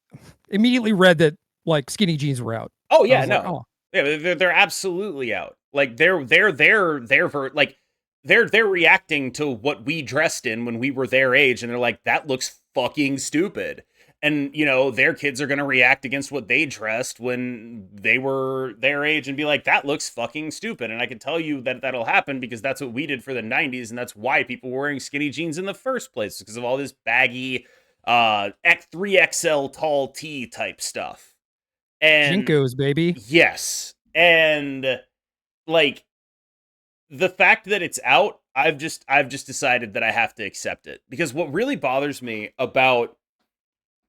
Immediately read that like skinny jeans were out. "Oh I yeah, was like, no. oh, Yeah, they're absolutely out." Like they're reacting to what we dressed in when we were their age and they're like, "That looks fucking stupid." And, their kids are going to react against what they dressed when they were their age and be like, "That looks fucking stupid." And I can tell you that that'll happen because that's what we did for the 90s and that's why people were wearing skinny jeans in the first place because of all this baggy 3XL tall T type stuff. And Jinkos, baby. yes. And like the fact that it's out, I've just decided that I have to accept it. Because what really bothers me about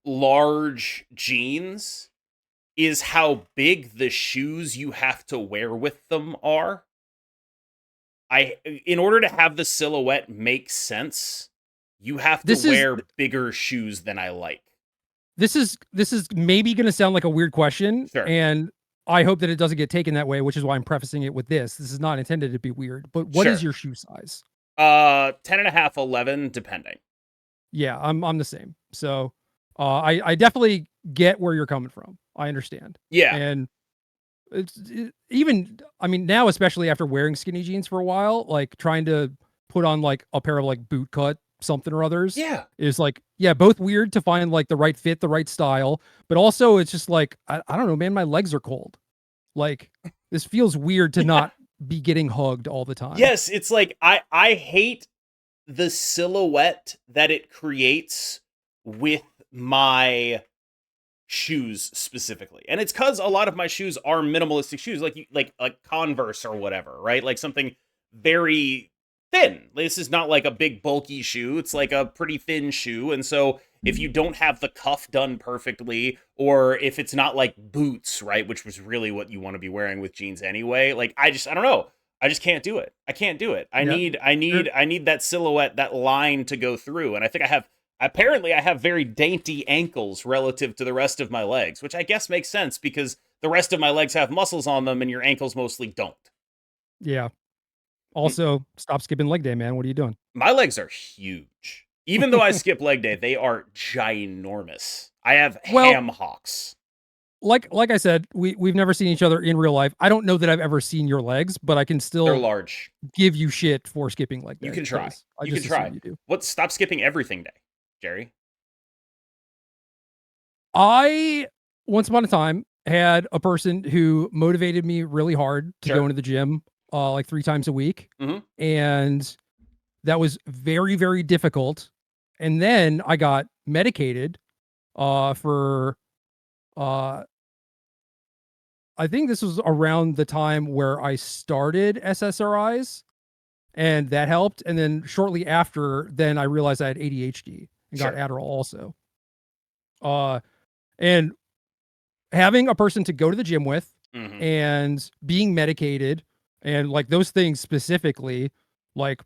large jeans is how big the shoes you have to wear with them are. In order to have the silhouette make sense, you have to This is wear bigger shoes than I like. this is maybe going to sound like a weird question, Sure. and I hope that it doesn't get taken that way, which is why I'm prefacing it with this. This is not intended to be weird, but what is Sure. your shoe size? 10 and a half, 11, depending. Yeah, I'm the same. So, I definitely get where you're coming from. I understand. Yeah. And even I mean now, especially after wearing skinny jeans for a while, like trying to put on like a pair of like boot cut something or others Yeah. is like, yeah, both weird to find like the right fit, the right style, but also it's just like I don't know, man, my legs are cold. Like this feels weird to Yeah. not be getting hugged all the time. Yes, it's like I hate the silhouette that it creates with my shoes specifically. And it's cuz a lot of my shoes are minimalistic shoes like Converse or whatever, right? Like something very thin. This is not like a big bulky shoe. It's like a pretty thin shoe. And so if you don't have the cuff done perfectly or if it's not like boots, right, which was really what you want to be wearing with jeans anyway, like I don't know. I just can't do it. I can't do it. I Yeah. need I There- need I need that silhouette, that line to go through. And I think I have very dainty ankles relative to the rest of my legs, which I guess makes sense because the rest of my legs have muscles on them and your ankles mostly don't. yeah. M- Also, stop skipping leg day, man. What are you doing? My legs are huge. Even though I skip leg day, they are ginormous. I have Well, ham hocks. like I said, we've never seen each other in real life. I don't know that I've ever seen your legs, but I can They're still large. give you shit for skipping leg You day can try. because I You can just assume try. you do. Stop skipping everything day, Jerry? I once upon a time had a person who motivated me really hard to go Sure. into the gym like 3 times a week. Mhm. And that was very, very difficult. And then I got medicated for uh I think this was around the time where I started SSRIs and that helped. And then shortly after, then I realized I had ADHD and got Sure. Adderall also. Uh and having a person to go to the gym with Mhm. and being medicated and like those things specifically, like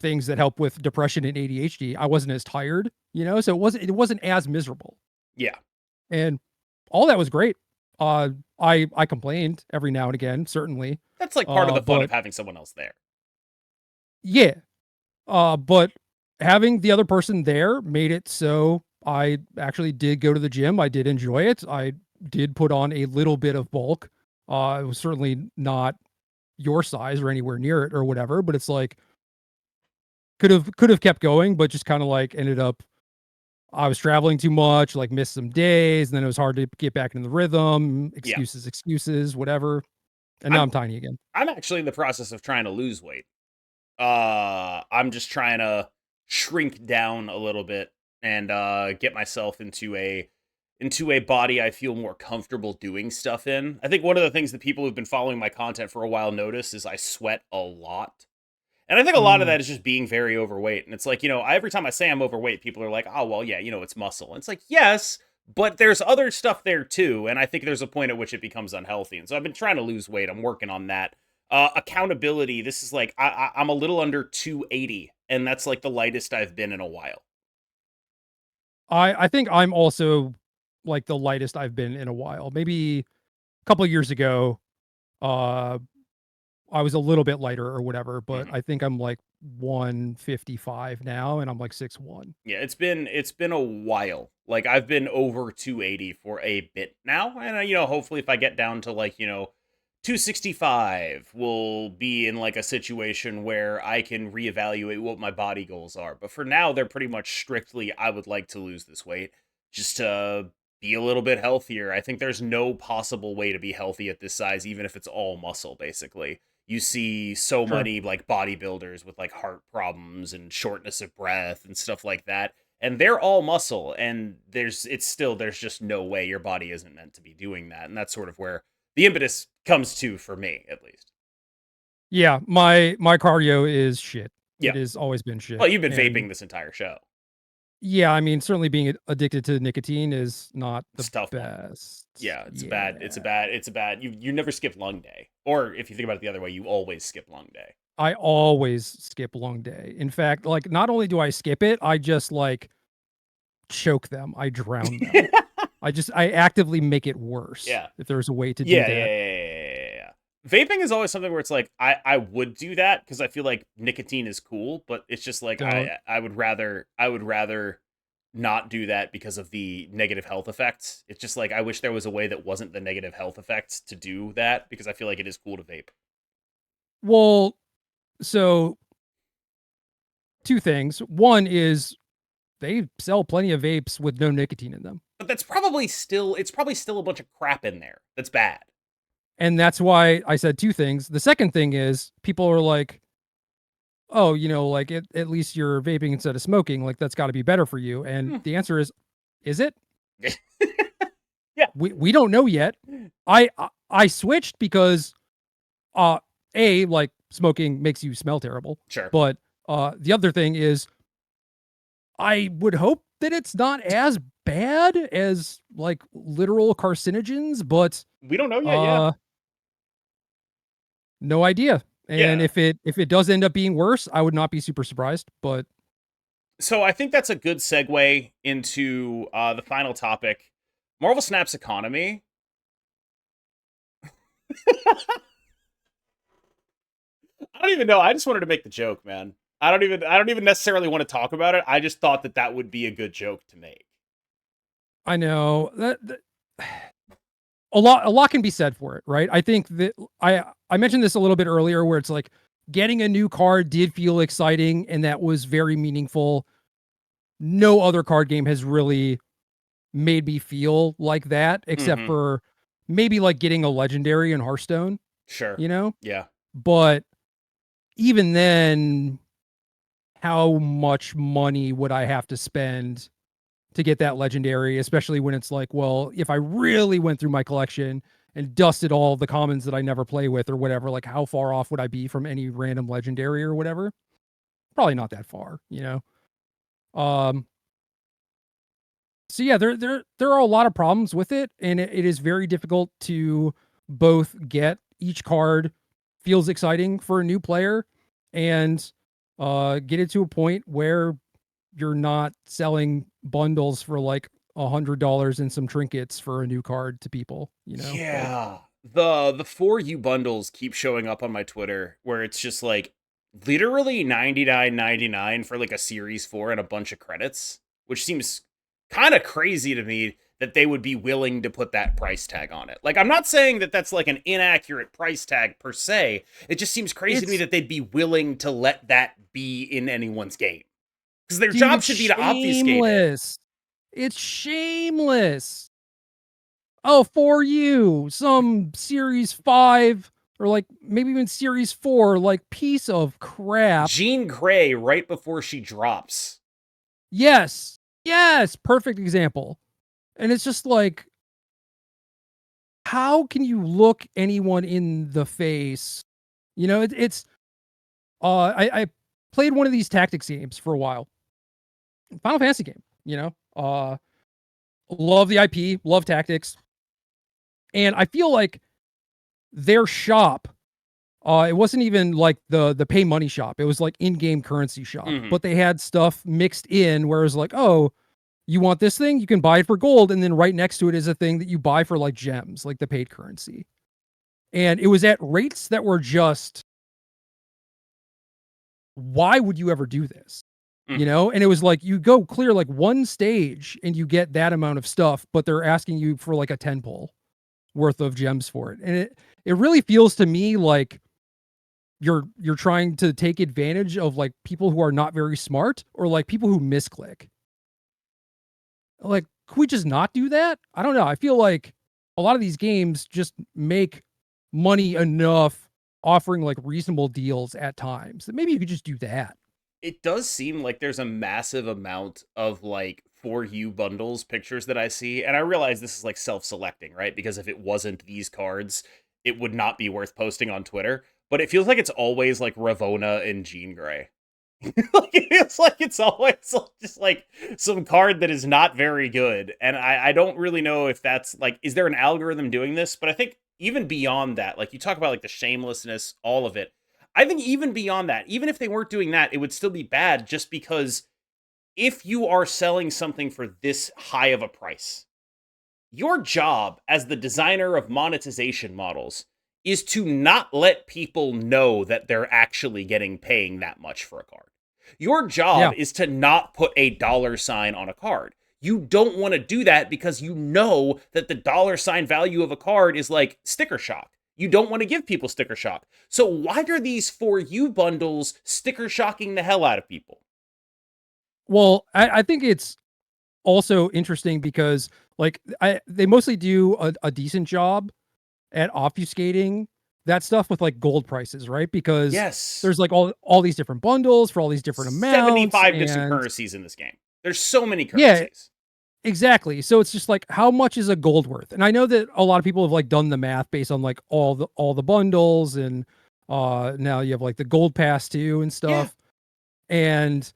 things that help with depression and ADHD, I wasn't as tired, so it wasn't as miserable. Yeah. And all that was great. I complained every now and again, certainly. That's like part of the fun of But having someone else there. yeah. But having the other person there made it so I actually did go to the gym. I did enjoy it. I did put on a little bit of bulk. It was certainly not your size or anywhere near it or whatever, but it's like could have kept going, but just kind of like ended up I was traveling too much, like missed some days, and then it was hard to get back into the rhythm. Yeah. Excuses, whatever. And now I'm I'm tiny again. I'm actually in the process of trying to lose weight. I'm just trying to shrink down a little bit and get myself into a body I feel more comfortable doing stuff in. I think one of the things that people who've been following my content for a while notice is I sweat a lot. And I think a lot of Mm. that is just being very overweight. And it's like, every time I say I'm overweight, people are like, oh, well, yeah, it's muscle. And it's like, yes, but there's other stuff there too. And I think there's a point at which it becomes unhealthy. And so I've been trying to lose weight. I'm working on that. Accountability. This is like, I'm a little under 280, and that's like the lightest I've been in a while. I think I'm also like the lightest I've been in a while. Maybe a couple of years ago, uh, I was a little bit lighter or whatever, but Mhm. I think I'm like 155 now, and I'm like 6'1". Yeah, it's been a while. Like I've been over 280 for a bit now, and hopefully if I get down to like 265, we'll be in like a situation where I can reevaluate what my body goals are. But for now, they're pretty much strictly I would like to lose this weight just to be a little bit healthier. I think there's no possible way to be healthy at this size, even if it's all muscle, basically. You see so Sure. many like bodybuilders with like heart problems and shortness of breath and stuff like that, and they're all muscle, and there's just no way your body isn't meant to be doing that. And that's sort of where the impetus comes to, for me at least. Yeah, my cardio is shit. Yeah. It has always been shit, Well, you've been and vaping this entire show. yeah, I mean, certainly being addicted to nicotine is not the It's a tough one. best. Yeah, it's a bad it's a Yeah. bad it's a bad you never skip lung day, or if you think about it the other way, you always skip lung day. I always skip long day. In fact, like, not only do I skip it, I just, like, choke them, I drown them. I actively make it worse, Yeah. if there's a way to do Yeah, yeah, that. yeah, yeah, yeah, yeah, yeah. Vaping is always something where it's like I would do that because I feel like nicotine is cool, but it's just like Don't. I would rather not do that because of the negative health effects. It's just like I wish there was a way that wasn't the negative health effects to do that, because I feel like it is cool to vape. Well, so 2 things. One is they sell plenty of vapes with no nicotine in them, But it's probably still a bunch of crap in there that's bad. and that's why I said 2 things. The second thing is people are like, "Oh, like, at least you're vaping instead of smoking, like, that's gotta be better for you," and Hmm. the answer is it? Yeah, We don't know yet. I switched because, uh, A, like, smoking makes you smell terrible, sure. but, the other thing is I would hope that it's not as bad as, like, literal carcinogens, but, We don't know yet, yeah. uh, no idea. And Yeah. if it does end up being worse, I would not be super surprised, but So I think that's a good segue into the final topic, Marvel Snap's economy. I don't even know. I just wanted to make the joke, man. I don't even necessarily want to talk about it. I just thought that that would be a good joke to make. I know that a lot can be said for it, right? I think that I mentioned this a little bit earlier where it's like getting a new card did feel exciting and that was very meaningful. No other card game has really made me feel like that except Mhm. for maybe like getting a legendary in Hearthstone, Sure. you know? Yeah. But even then, how much money would I have to spend to get that legendary, especially when it's like, well, if I really went through my collection and dusted all the commons that I never play with or whatever, like how far off would I be from any random legendary or whatever? Probably not that far. Um so yeah, there are a lot of problems with it, and it is very difficult to both get each card feels exciting for a new player and get it to a point where you're not selling bundles for like $100 and some trinkets for a new card to people. Like, Yeah. The For You bundles keep showing up on my Twitter where it's just like literally 99.99 for like a series 4 and a bunch of credits, which seems kind of crazy to me that they would be willing to put that price tag on it. Like, I'm not saying that that's like an inaccurate price tag per se. It just seems crazy to me it's that they'd be willing to let that be in anyone's game, because their dude, job it's should be to obfuscate it. shameless. It's shameless. Oh, for you, some series 5 or like maybe even Series 4, like piece of crap. Jean Grey right before she drops. Yes. Yes, perfect example. And it's just like, how can you look anyone in the face? You know, it's I played one of these tactics games for a while. Final Fantasy game, you know. Love the IP, love tactics. And I feel like their shop, it wasn't even like the pay money shop. It was like in-game currency shop. Mm-hmm. But they had stuff mixed in where it was like, oh, you want this thing? You can buy it for gold, and then right next to it is a thing that you buy for like gems, like the paid currency. And it was at rates that were just, why would you ever do this? You Mm-hmm. know? And it was like you go clear like one stage and you get that amount of stuff, but they're asking you for like a 10 pull worth of gems for it. And it really feels to me like you're trying to take advantage of like people who are not very smart or like people who misclick. Like, could we just not do that? I don't know. I feel like a lot of these games just make money enough offering like reasonable deals at times that maybe you could just do that. It does seem like there's a massive amount of like for you bundles pictures that I see, and I realize this is like self-selecting, right? Because if it wasn't these cards, it would not be worth posting on Twitter. But it feels like it's always like Ravona and Jean Grey. Like it feels like it's always just like some card that is not very good, and I don't really know if that's like, is there an algorithm doing this? But I think even beyond that, like you talk about like the shamelessness, all of it. I think even beyond that, even if they weren't doing that, it would still be bad just because if you are selling something for this high of a price, your job as the designer of monetization models is to not let people know that they're actually getting paying that much for a card. Your job Yeah. is to not put a dollar sign on a card. You don't want to do that because you know that the dollar sign value of a card is like sticker shock. You don't want to give people sticker shock. So why are these for you bundles sticker shocking the hell out of people? Well, I think it's also interesting because like they mostly do a decent job at obfuscating that stuff with like gold prices, right? Because Yes. there's like all these different bundles for all these different amounts, 75 different and currencies in this game. There's so many yeah, currencies. exactly. So it's just like, how much is a gold worth? And I know that a lot of people have like done the math based on like all the bundles, and now you have like the gold pass too and Yeah. stuff. And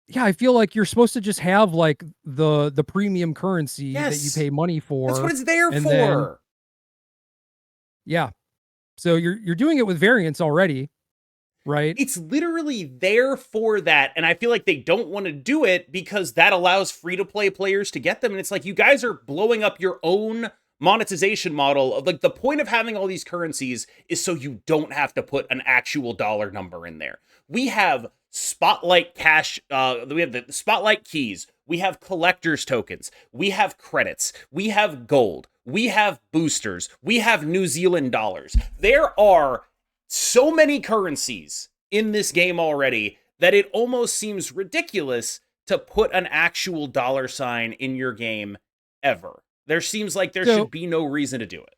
yeah, I feel like you're supposed to just have like the premium currency that you Yes. pay money That's what for, it's there and then for. yeah. So you're doing it with variants already, right? It's literally there for that. And I feel like they don't want to do it because that allows free to play players to get them. And it's like, you guys are blowing up your own monetization model. Of like, the point of having all these currencies is so you don't have to put an actual dollar number in there. We have spotlight cash, we have the spotlight keys, we have collector's tokens, we have credits, we have gold, we have boosters, we have New Zealand dollars. There are so many currencies in this game already that it almost seems ridiculous to put an actual dollar sign in your game ever. There seems like there So should be no reason to do it.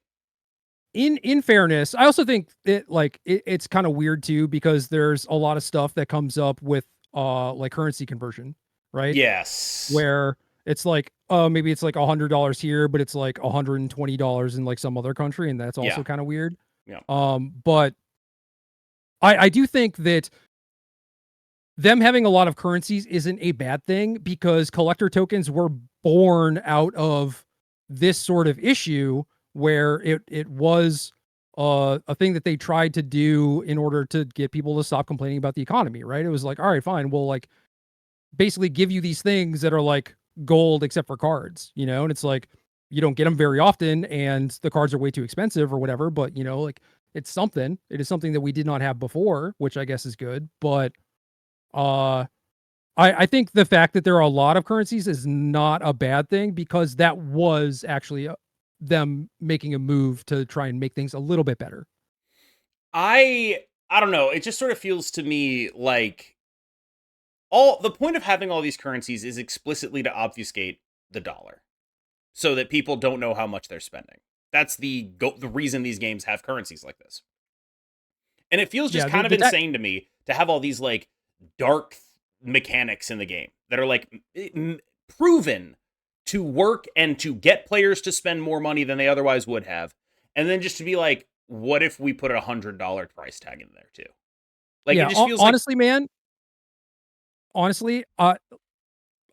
in fairness, I also think it's kind of weird too because there's a lot of stuff that comes up with like currency conversion, right? Yes. Where it's like, maybe it's like $100 here, but it's like $120 in like some other country, and that's also Yeah. kind of weird. Yeah. But I do think that them having a lot of currencies isn't a bad thing because collector tokens were born out of this sort of issue where it was a thing that they tried to do in order to get people to stop complaining about the economy, right? It was like, all right, fine, we'll like basically give you these things that are like gold except for cards, you know? And it's like you don't get them very often and the cards are way too expensive or whatever, but you know, like it's something. It is something that we did not have before, which I guess is good, but uh I think the fact that there are a lot of currencies is not a bad thing because that was actually them making a move to try and make things a little bit better. I don't know. It just sort of feels to me like all the point of having all these currencies is explicitly to obfuscate the dollar so that people don't know how much they're spending. That's the reason these games have currencies like this. And it feels just Yeah, kind of insane to me to have all these like dark mechanics in the game that are like proven to work and to get players to spend more money than they otherwise would have. And then just to be like, what if we put $100 price tag in there too? Like, it yeah, just feels like, honestly, man, honestly,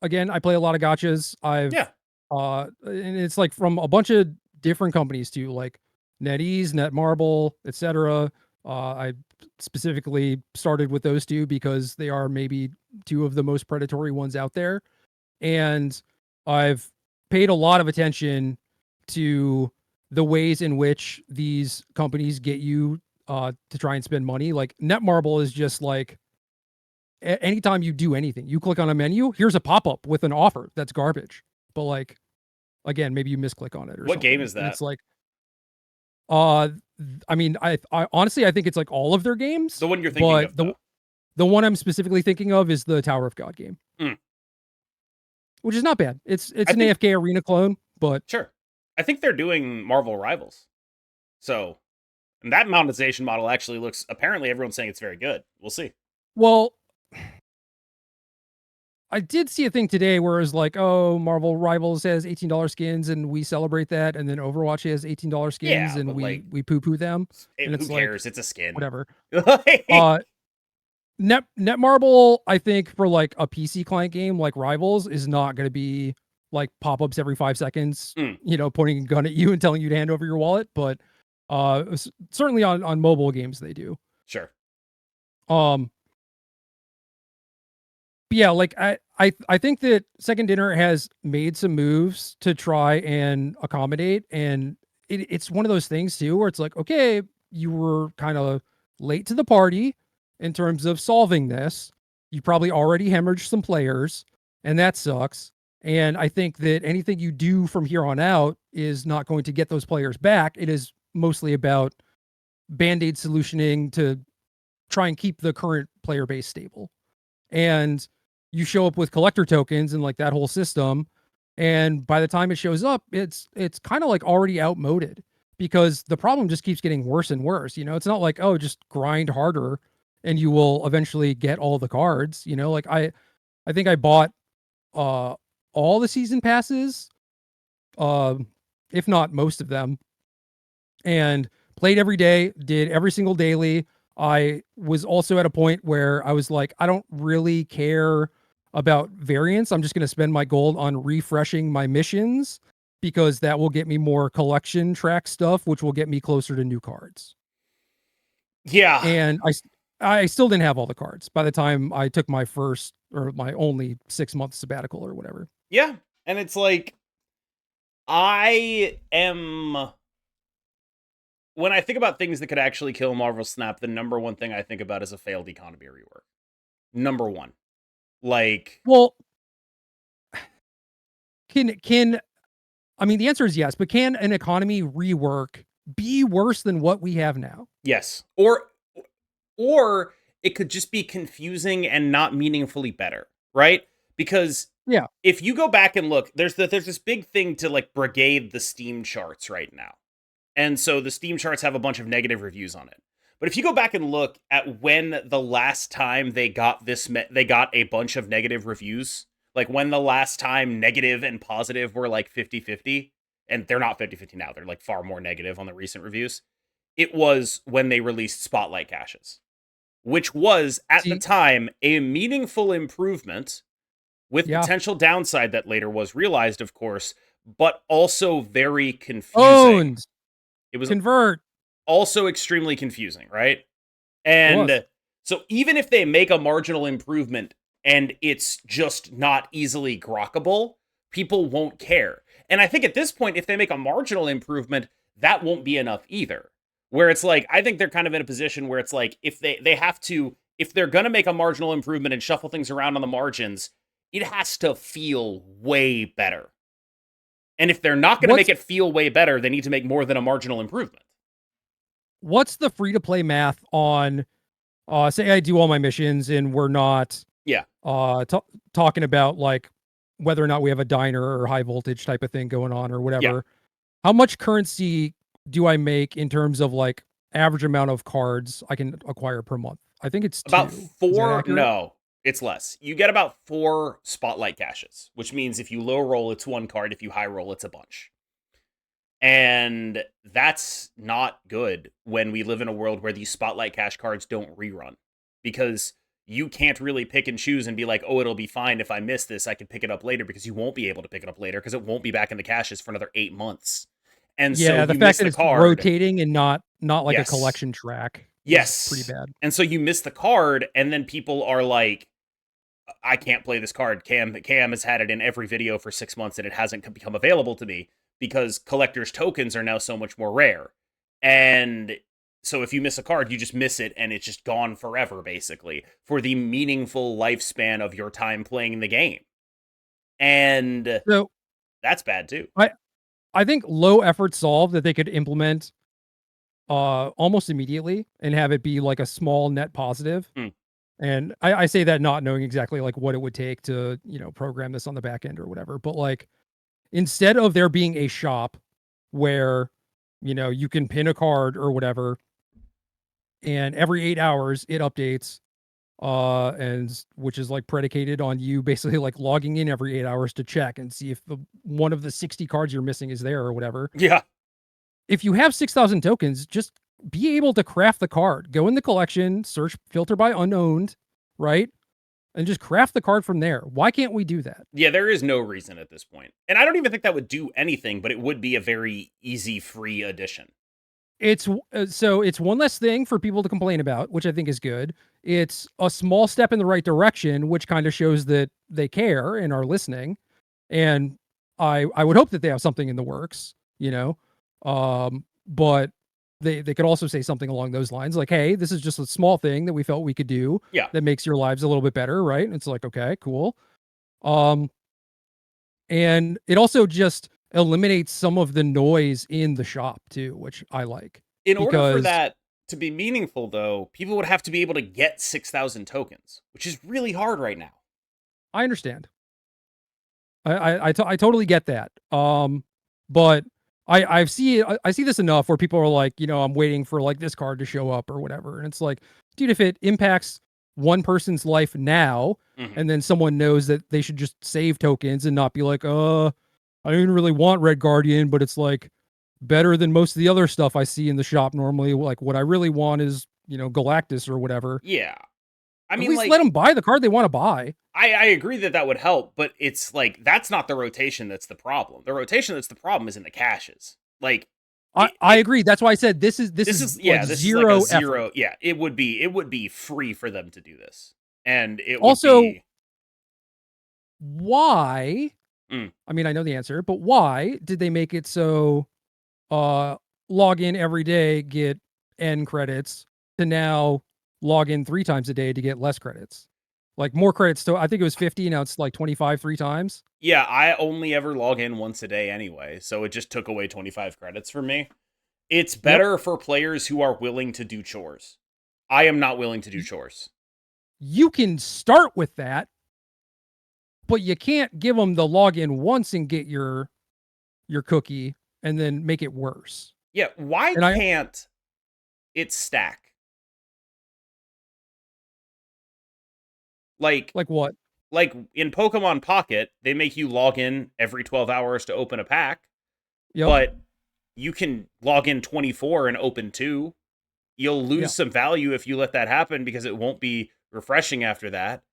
again, I play a lot of gachas. yeah, And it's like from a bunch of different companies too, like NetEase, Netmarble, etc. I specifically started with those two because they are maybe two of the most predatory ones out there. And I've paid a lot of attention to the ways in which these companies get you to try and spend money. Like Netmarble is just like anytime you do anything, you click on a menu, here's a pop-up with an offer that's garbage. But like again, maybe you misclick on it or what game something. is And that? it's like, uh, I mean, I honestly, I think it's like all of their games, The one you're thinking but of, though. the one I'm specifically thinking of is the Tower of God game, Mm. which is not bad. It's I an think, AFK arena clone, but sure. I think they're doing Marvel Rivals. So, and that monetization model actually looks, apparently everyone's saying it's very good. We'll see. well, I did see a thing today where it was like, oh, Marvel Rivals has $18 skins and we celebrate that, and then Overwatch has $18 skins Yeah, and but like, we poo poo them, and who it's like cares? It's a skin. whatever. Netmarble, I think for like a PC client game like Rivals is not going to be like pop-ups every 5 seconds, Mm. you know, pointing a gun at you and telling you to hand over your wallet. But certainly on mobile games they do. Sure. Um, but yeah, like I think that Second Dinner has made some moves to try and accommodate, and it's one of those things too where it's like, okay, you were kind of late to the party in terms of solving this. You probably already hemorrhaged some players, and that sucks. And I think that anything you do from here on out is not going to get those players back. It is mostly about band-aid solutioning to try and keep the current player base stable. And you show up with collector tokens and like that whole system, and by the time it shows up, it's kind of like already outmoded because the problem just keeps getting worse and worse. You know, it's not like, oh, just grind harder and you will eventually get all the cards. You know, like I think I bought all the season passes, uh, if not most of them, and played every day, did every single daily. I was also at a point where I was like, I don't really care about variants. I'm just going to spend my gold on refreshing my missions because that will get me more collection track stuff, which will get me closer to new cards. Yeah. And I still didn't have all the cards by the time I took my first or my only 6 month sabbatical or whatever. Yeah. And it's like, I am, when I think about things that could actually kill Marvel Snap, the number one thing I think about is a failed economy rework. Number one. Like, Well, can I mean the answer is yes, but can an economy rework be worse than what we have now? yes. Or it could just be confusing and not meaningfully better, right? Because Yeah. if you go back and look, there's this big thing to like brigade the Steam charts right now. And so the Steam charts have a bunch of negative reviews on it. But if you go back and look at when the last time they got they got a bunch of negative reviews, like when the last time negative and positive were like 50-50, and they're not 50-50 now, they're like far more negative on the recent reviews. It was when they released Spotlight caches, which was at the See, time a meaningful improvement with yeah. potential downside that later was realized, of course, but also very confusing. Owned. It was Convert. also extremely confusing, right? It was. And so even if they make a marginal improvement and it's just not easily grokkable, people won't care. And I think at this point, if they make a marginal improvement, that won't be enough either. Where it's like, I think they're kind of in a position where it's like, if they have to, if they're gonna make a marginal improvement and shuffle things around on the margins, it has to feel way better. And if they're not gonna make What's it feel way better, they need to make more than a marginal improvement. what's the free to play math on say I do all my missions and we're not Yeah. talking about like whether or not we have a diner or high voltage type of thing going on or Yeah. whatever. how much currency do I make in terms of like average amount of cards I can acquire per month? I think it's About 2. Is that 4, accurate? no, it's less. You get about 4 spotlight caches, which means if you low roll, it's 1 card. If you high roll, it's a bunch. And that's not good when we live in a world where these spotlight cache cards don't rerun, because you can't really pick and choose and be like, oh, it'll be fine if I miss this, I can pick it up later, because you won't be able to pick it up later because it won't be back in the caches for another 8 months. And so Yeah, the you miss fact that the it's card. rotating and not like a Yes. collection track is pretty Yes. bad. And so you miss the card, and then people are like, I can't play this card. Cam has had it in every video for 6 months and it hasn't become available to me because collectors' tokens are now so much more rare. And so if you miss a card, you just miss it and it's just gone forever, basically, for the meaningful lifespan of your time playing the game. And So that's bad too. I think low effort solve that they could implement almost immediately and have it be like a small net positive. Hmm. And I say that not knowing exactly like what it would take to, program this on the back end or whatever. But like instead of there being a shop where, you can pin a card or whatever, and every 8 hours it updates, and which is like predicated on you basically like logging in every 8 hours to check and see if one of the 60 cards you're missing is there or whatever. Yeah. If you have 6,000 tokens, just be able to craft the card. Go in the collection, search, filter by unowned, right? And just craft the card from there. Why can't we do that? Yeah, there is no reason at this point. And I don't even think that would do anything, but it would be a very easy, free addition. It's so it's one less thing for people to complain about, which I think is good. It's a small step in the right direction, which kind of shows that they care and are listening. And I would hope that they have something in the works, but they could also say something along those lines, like, hey, this is just a small thing that we felt we could do Yeah. that makes your lives a little bit better, right? And it's like, okay, cool. And it also just eliminates some of the noise in the shop too, which I like. In order for Because that to be meaningful, though, people would have to be able to get 6,000 tokens, which is really hard right now. I understand. I totally get that. But I see this enough where people are like, I'm waiting for like this card to show up or whatever, and it's like, dude, if it impacts one person's life now, and then someone knows that they should just save tokens and not be like, I didn't really want Red Guardian, but it's like better than most of the other stuff I see in the shop normally. Like what I really want is, Galactus or whatever. Yeah. I At mean, least like, let them buy the card they want to buy. I agree that that would help, but it's like, that's not the rotation that's the problem. The rotation that's the problem is in the caches. Like, I agree. That's why I said this is yeah, like this zero is like a zero. effort. Yeah, it would be free for them to do this, and it would Also, be why? I mean, I know the answer, but why did they make it so log in every day, get N credits, to now log in 3 times a day to get less credits? Like more credits. So I think it was 50, now it's like 25 3 times. Yeah, I only ever log in once a day anyway, so it just took away 25 credits from me. It's better for players who are willing to do chores. I am not willing to do chores. You can start with that, but you can't give them the login once and get your cookie and then make it worse. Yeah, why can't it stack? Like what? Like in Pokemon Pocket, they make you log in every 12 hours to open a pack. Yep. But you can log in 24 and open 2. You'll lose some value if you let that happen because it won't be refreshing after that.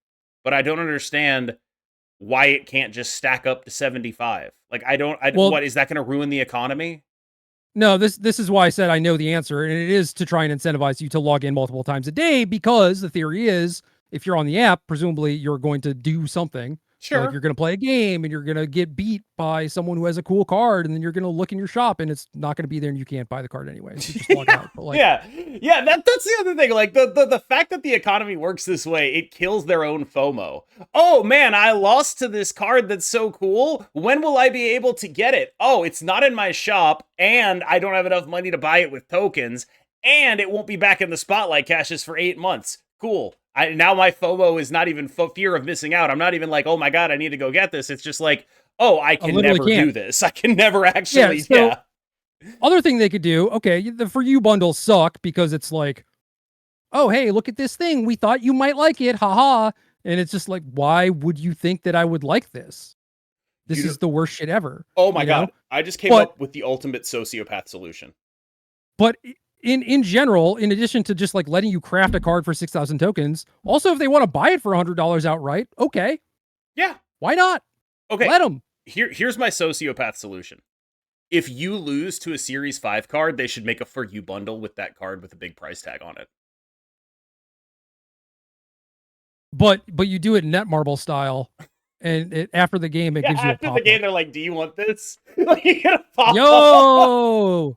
But I don't understand why it can't just stack up to 75. Like, what, is that going to ruin the economy? No, this is why I said I know the answer, and it is to try and incentivize you to log in multiple times a day, because the theory is if you're on the app, presumably you're going to do something. Sure. Like you're going to play a game and you're going to get beat by someone who has a cool card, and then you're going to look in your shop and it's not going to be there and you can't buy the card anyway. So just log out. But like, yeah, that's the other thing. Like the fact that the economy works this way, it kills their own FOMO. Oh man, I lost to this card that's so cool. When will I be able to get it? Oh, it's not in my shop, and I don't have enough money to buy it with tokens, and it won't be back in the spotlight caches for 8 months. Cool. Now my FOMO is not even fear of missing out. I'm not even like, oh my god, I need to go get this. It's just like, oh, I can never do this. I can never actually. Other thing they could do, okay, the For You bundles suck because it's like, oh, hey, look at this thing. We thought you might like it. Haha. And it's just like, why would you think that I would like this? This You know, is the worst shit ever. oh my You know? god, I just came But up with the ultimate sociopath solution. but in general, in addition to just like letting you craft a card for 6,000 tokens, also if they want to buy it for $100 outright, okay, Yeah. why not? Okay. Let them. Here's my sociopath solution. If you lose to a Series 5 card, they should make a For You bundle with that card with a big price tag on it. But you do it Netmarble style, and after the game it gives you a after pop. the game, they're like, "Do you want this?" Like, you get a pop. Yo,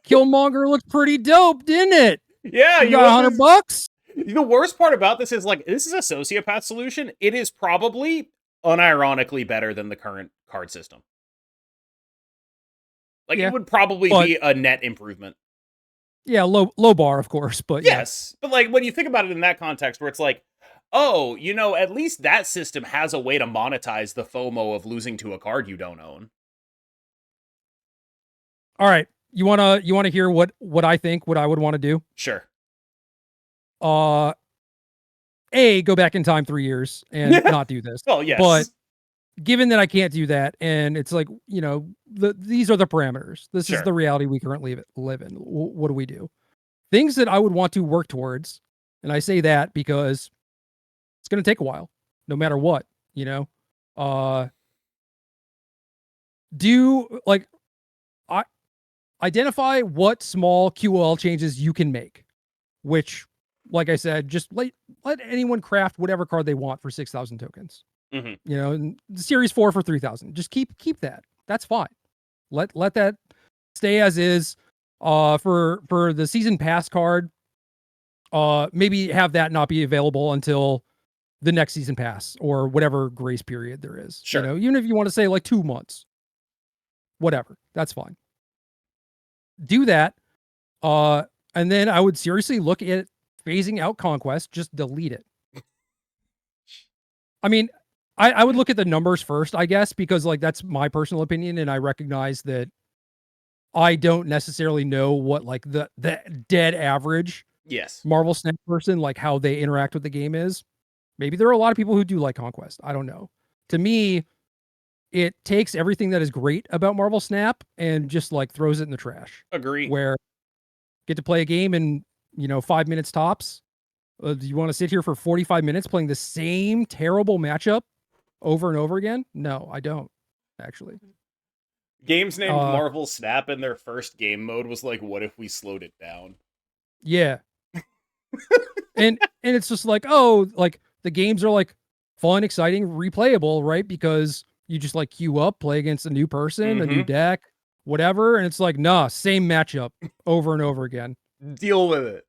Killmonger looked pretty dope, didn't it? Yeah, you got $100. The worst part about this is like, this is a sociopath solution. It is probably unironically better than the current card system. Like, it would probably be a net improvement. Yeah, low bar, of course, but yes. But like, when you think about it in that context, where it's like, oh, you know, at least that system has a way to monetize the FOMO of losing to a card you don't own. All right, you wanna hear what I think, what I would want to do? Sure. Go back in time 3 years and not do this. Well, yes. But given that I can't do that, and it's like, you know, these are the parameters. This is the reality we currently live in. What do we do? Things that I would want to work towards, and I say that because it's going to take a while, no matter what, you know. Identify what small QOL changes you can make, which, like I said, just let anyone craft whatever card they want for 6,000 tokens. Mm-hmm. You know, and Series 4 for 3,000. Just keep that. That's fine. Let that stay as is. For the season pass card, maybe have that not be available until the next season pass or whatever grace period there is. Sure. You know, even if you want to say like 2 months, whatever, that's fine. Do that. And then I would seriously look at phasing out Conquest. Just delete it. I mean, I would look at the numbers first, I guess, because like that's my personal opinion, and I recognize that I don't necessarily know what like the dead average Marvel Snap person, like how they interact with the game is. Maybe there are a lot of people who do like Conquest. I don't know. To me, it takes everything that is great about Marvel Snap and just like throws it in the trash. Agree. Where get to play a game in, you know, 5 minutes tops. Do you want to sit here for 45 minutes playing the same terrible matchup over and over again? No, I don't, actually. Games named Marvel Snap in their first game mode was like, what if we slowed it down? Yeah. and it's just like, oh, like the games are like fun, exciting, replayable, right? Because you just like queue up, play against a new person, a new deck, whatever. And it's like, nah, same matchup over and over again. Deal with it.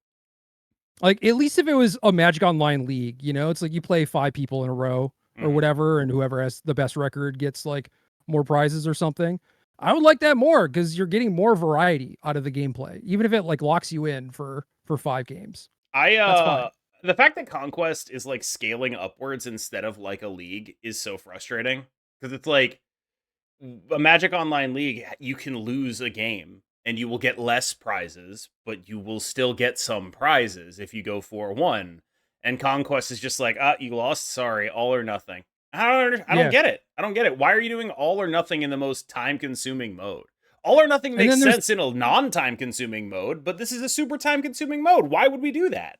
Like, at least if it was a Magic Online league, you know, it's like you play 5 people in a row or whatever, and whoever has the best record gets like more prizes or something. I would like that more because you're getting more variety out of the gameplay, even if it like locks you in for 5 games. That's fine. The fact that Conquest is like scaling upwards instead of like a league is so frustrating, because it's like a Magic Online league, you can lose a game and you will get less prizes, but you will still get some prizes if you go 4-1. And Conquest is just like, you lost, sorry, all or nothing. I don't get it. I don't get it. Why are you doing all or nothing in the most time-consuming mode? All or nothing makes sense in a non-time-consuming mode, but this is a super time-consuming mode. Why would we do that?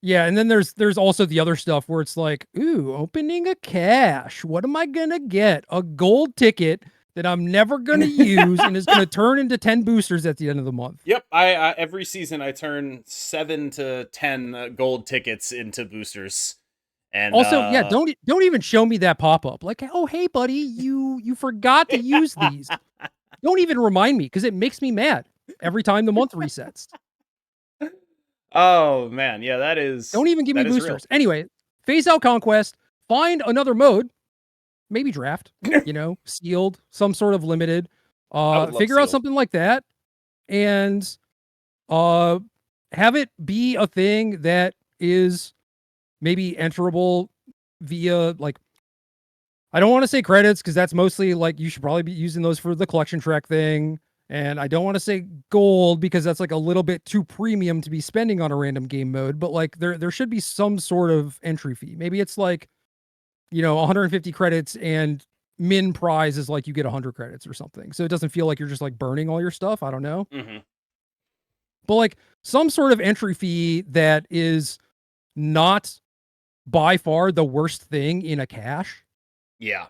Yeah, and then there's also the other stuff where it's like, ooh, opening a cache. What am I gonna get? A gold ticket that I'm never gonna use and is gonna turn into 10 boosters at the end of the month. Yep, I every season I turn 7 to 10 gold tickets into boosters. And also, yeah, don't even show me that pop-up. Like, oh, hey, buddy, you forgot to use these. Don't even remind me, because it makes me mad every time the month resets. Oh, man. Yeah, that is... Don't even give me boosters. Anyway, phase out Conquest. Find another mode. Maybe draft. You know, sealed. Some sort of limited. Figure out something like that. And have it be a thing that is maybe enterable via, like... I don't want to say credits, because that's mostly, like, you should probably be using those for the collection track thing. And I don't want to say gold because that's like a little bit too premium to be spending on a random game mode, but like there should be some sort of entry fee. Maybe it's like, 150 credits and min prize is like you get 100 credits or something. So it doesn't feel like you're just like burning all your stuff. I don't know. Mm-hmm. But like some sort of entry fee that is not by far the worst thing in a cache. Yeah.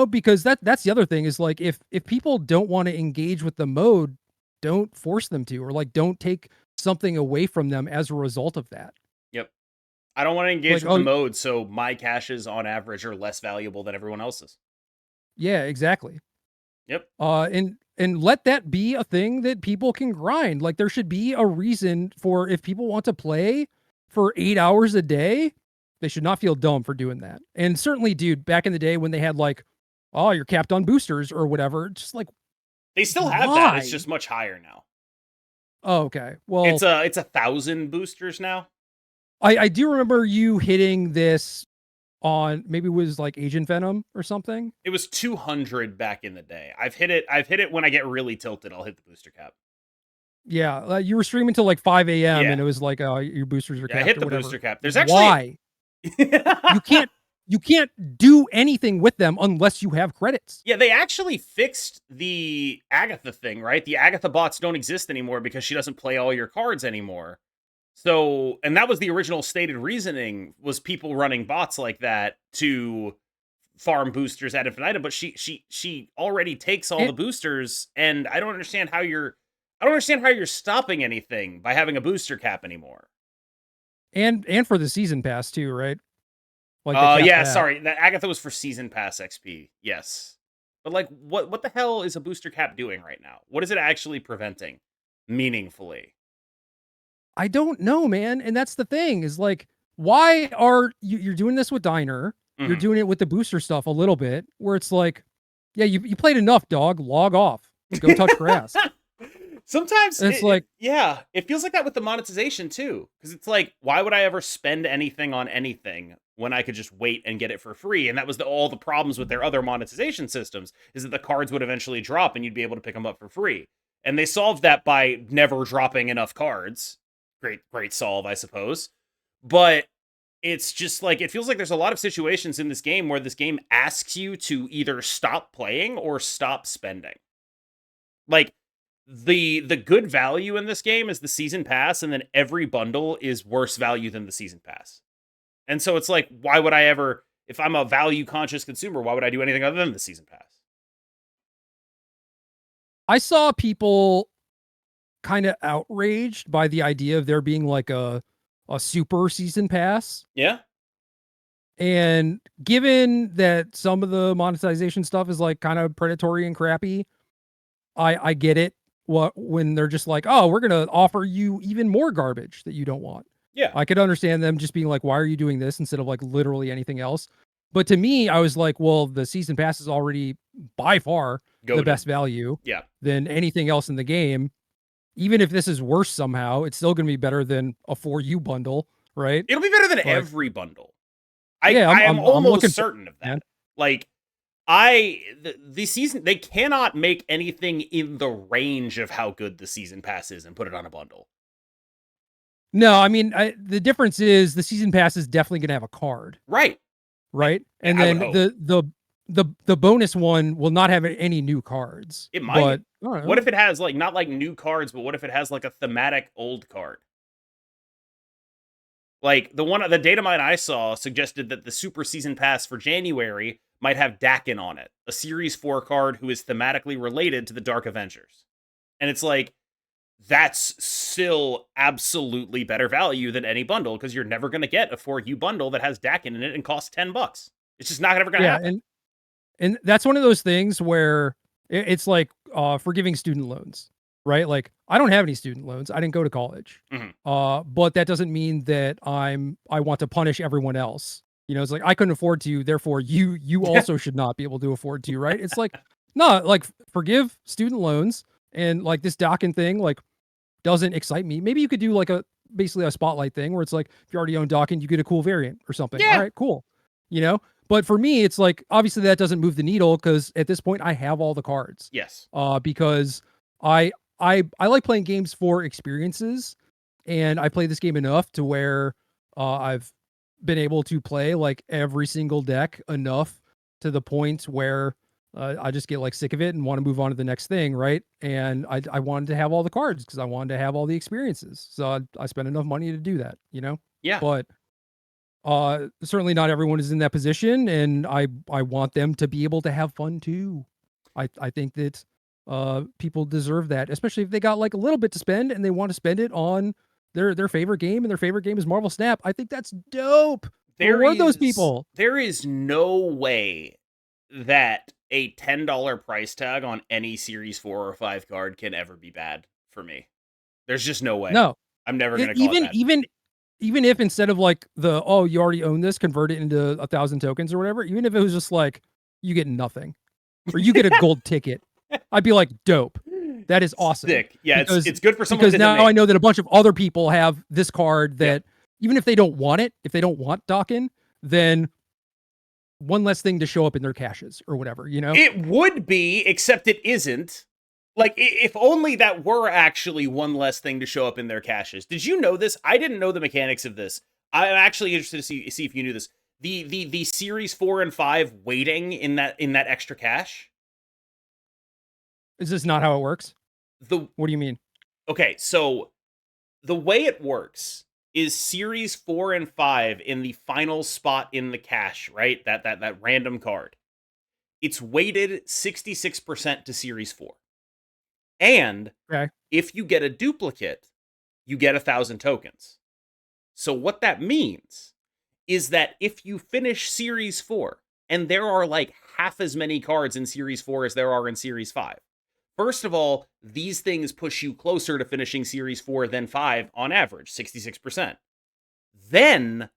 Because that's the other thing is like if people don't want to engage with the mode, don't force them to, or like don't take something away from them as a result of that. Yep. I don't want to engage Like, with the mode, so my caches on average are less valuable than everyone else's. Yeah, exactly. Yep. And let that be a thing that people can grind. Like there should be a reason for if people want to play for 8 hours a day, they should not feel dumb for doing that. And certainly, dude, back in the day when they had like, oh, you're capped on boosters or whatever, just like they still have that. It's just much higher now. Oh, okay. Well, it's 1,000 boosters now. I do remember you hitting this on maybe it was like Agent Venom or something. It was 200 back in the day. I've hit it when I get really tilted. I'll hit the booster cap. Yeah, you were streaming till like 5 a.m. and it was like, your boosters are capped. I hit the whatever. booster cap. There's actually why you can't do anything with them unless you have credits. Yeah, they actually fixed the Agatha thing, right? The Agatha bots don't exist anymore because she doesn't play all your cards anymore. So, and that was the original stated reasoning, was people running bots like that to farm boosters ad infinitum, but she already takes all the boosters, and I don't understand how you're stopping anything by having a booster cap anymore. And for the season pass too, right? Like yeah, sorry. That Agatha was for season pass XP. Yes. But like what the hell is a booster cap doing right now? What is it actually preventing meaningfully? I don't know, man. And that's the thing is like, why are you're doing this with Diner? Mm-hmm. You're doing it with the booster stuff a little bit where it's like, yeah, you played enough, dog. Log off. Go touch grass. Sometimes it's it feels like that with the monetization too. Because it's like, why would I ever spend anything on anything when I could just wait and get it for free? And that was all the problems with their other monetization systems, is that the cards would eventually drop and you'd be able to pick them up for free. And they solved that by never dropping enough cards. Great solve, I suppose. But it's just like, it feels like there's a lot of situations in this game where this game asks you to either stop playing or stop spending. Like, the good value in this game is the season pass, and then every bundle is worse value than the season pass. And so it's like, why would I ever, if I'm a value conscious consumer, why would I do anything other than the season pass? I saw people kind of outraged by the idea of there being like a super season pass. Yeah. And given that some of the monetization stuff is like kind of predatory and crappy, I get it. When they're just like, oh, we're going to offer you even more garbage that you don't want. Yeah. I could understand them just being like, why are you doing this instead of like literally anything else? But to me, I was like, well, the season pass is already by far the best value than anything else in the game. Even if this is worse somehow, it's still going to be better than a 4U bundle, right? It'll be better than every bundle. I am almost certain of that. Man. Like, the season, they cannot make anything in the range of how good the season pass is and put it on a bundle. No, I mean, the difference is the season pass is definitely going to have a card. Right. And then the bonus one will not have any new cards. It might. But, what if it has like, not like new cards, but what if it has like a thematic old card? Like the data mine I saw suggested that the super season pass for January might have Dakin on it, a series 4 card who is thematically related to the Dark Avengers. And it's like, that's still absolutely better value than any bundle, because you're never going to get a 4U bundle that has Dakin in it and costs $10. It's just not ever going to happen. And that's one of those things where it's like forgiving student loans, right? Like, I don't have any student loans. I didn't go to college. Mm-hmm. But that doesn't mean that I want to punish everyone else. It's like, I couldn't afford to, therefore you also should not be able to afford to, right? It's like, no, like, forgive student loans, and like this Dakin thing, like, doesn't excite me. Maybe you could do like basically a spotlight thing where it's like, if you already own Dakin, you get a cool variant or something. Yeah. All right, cool. But for me, it's like, obviously that doesn't move the needle because at this point I have all the cards. Yes. Because I like playing games for experiences, and I play this game enough to where I've been able to play like every single deck enough to the point where I just get like sick of it and want to move on to the next thing, right? And I wanted to have all the cards because I wanted to have all the experiences. So I spent enough money to do that, you know? Yeah. But certainly not everyone is in that position, and I want them to be able to have fun too. I think that people deserve that, especially if they got like a little bit to spend and they want to spend it on their favorite game, and their favorite game is Marvel Snap. I think that's dope. Reward those people. There is no way that a $10 price tag on any Series 4 or 5 card can ever be bad for me. There's just no way. No, I'm never going to call it bad. Even if instead of like you already own this, convert it into 1,000 tokens or whatever, even if it was just like you get nothing or you get a gold ticket, I'd be like, dope. That is awesome. Sick. Yeah, it's good for someone because now I know that a bunch of other people have this card that even if they don't want it, if they don't want Dokken, then one less thing to show up in their caches or whatever, you know? It would be, except it isn't. Like, if only that were actually one less thing to show up in their caches. Did you know this? I didn't know the mechanics of this. I'm actually interested to see if you knew this. The Series 4 and 5 waiting in that extra cache. Is this not how it works? What do you mean? Okay, so the way it works is Series 4 and 5 in the final spot in the cache, right? That random card. It's weighted 66% to Series 4. And if you get a duplicate, you get 1,000 tokens. So what that means is that if you finish Series 4, and there are like half as many cards in Series 4 as there are in Series 5, first of all, these things push you closer to finishing Series 4 than 5 on average, 66%. Then,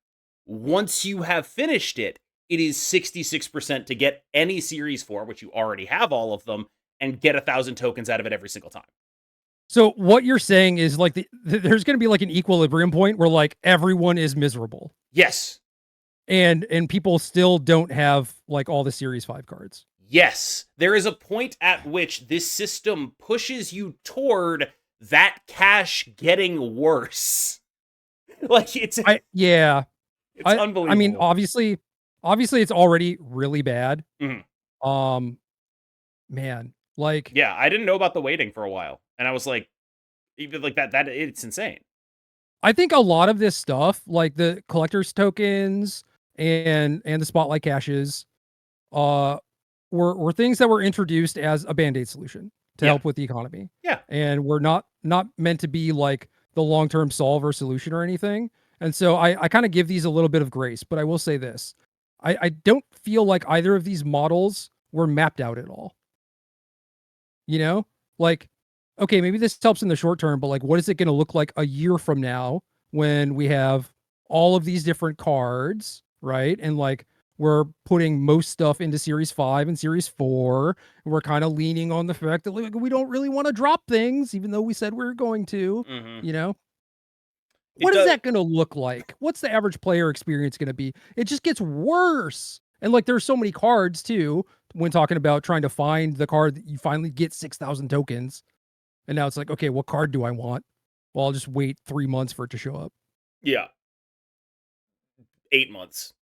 once you have finished it, it is 66% to get any Series 4, which you already have all of them, and get 1,000 tokens out of it every single time. So what you're saying is like there's going to be like an equilibrium point where like everyone is miserable. Yes. And people still don't have like all the Series 5 cards. Yes. There is a point at which this system pushes you toward that cache getting worse. Like it's unbelievable. I mean, obviously it's already really bad. Mm-hmm. Man, like, yeah, I didn't know about the waiting for a while, and I was like, even like that it's insane. I think a lot of this stuff, like the collector's tokens and the spotlight caches, were things that were introduced as a band-aid solution to help with the economy. Yeah, and were not meant to be like the long-term solve or solution or anything. And so I kind of give these a little bit of grace, but I will say this: I don't feel like either of these models were mapped out at all. You know, like, okay, maybe this helps in the short term, but like, what is it going to look like a year from now when we have all of these different cards, right? And like, we're putting most stuff into Series 5 and Series 4. And we're kind of leaning on the fact that like, we don't really want to drop things, even though we said we were going to, you know? What is that going to look like? What's the average player experience going to be? It just gets worse. And like, there's so many cards too, when talking about trying to find the card that you finally get 6,000 tokens. And now it's like, okay, what card do I want? Well, I'll just wait 3 months for it to show up. Yeah. 8 months.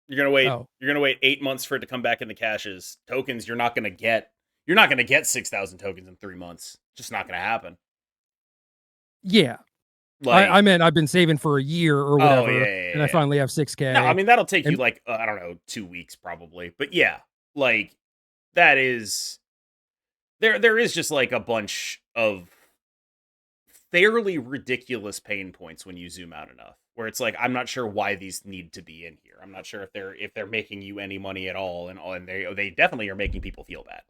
You're going to wait. Oh. You're going to wait 8 months for it to come back in the caches. Tokens you're not going to get. You're not going to get 6,000 tokens in 3 months. Just not going to happen. Yeah. Like, I meant I've been saving for a year or whatever, and I finally have 6K. No, I mean, that'll take you like, I don't know, 2 weeks probably. But yeah, like, that is... There is just like a bunch of fairly ridiculous pain points when you zoom out enough, where it's like, I'm not sure why these need to be in here. I'm not sure if they're making you any money at all, and they definitely are making people feel bad.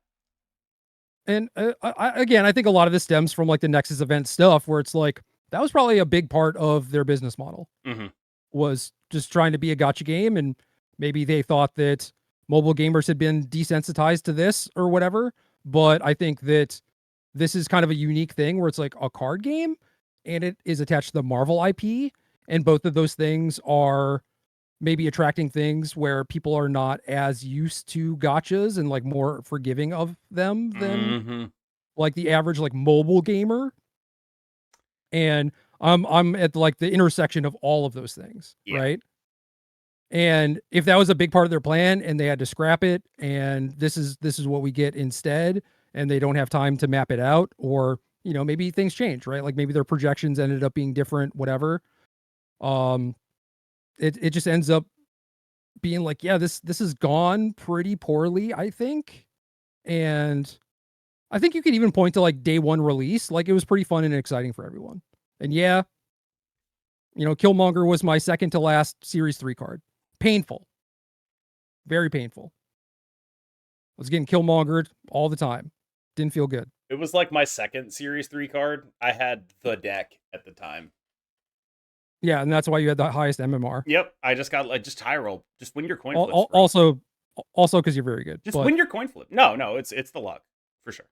And I think a lot of this stems from like the Nexus event stuff, where it's like that was probably a big part of their business model, was just trying to be a gacha game, and maybe they thought that mobile gamers had been desensitized to this or whatever. But I think that this is kind of a unique thing where it's like a card game and it is attached to the Marvel IP. And both of those things are maybe attracting things where people are not as used to gotchas and like more forgiving of them than Mm-hmm. like the average like mobile gamer. And I'm at like the intersection of all of those things, Yeah. right? And if that was a big part of their plan and they had to scrap it and this is what we get instead and they don't have time to map it out, or maybe things change, right? Like maybe their projections ended up being different, whatever. Um it just ends up being like, yeah, this has gone pretty poorly, I think. And I think you could even point to like day one release, like it was pretty fun and exciting for everyone. And yeah, Killmonger was my second to last Series 3 card. Painful. Very painful. I was getting Killmongered all the time. Didn't feel good. It was like my second Series 3 card. I had the deck at the time. Yeah, and that's why you had the highest MMR. Yep, I just got like just high roll. Just win your coin Al- flips, al- bro. Also, also because you're very good. Just But win your coin flip. No, it's the luck for sure.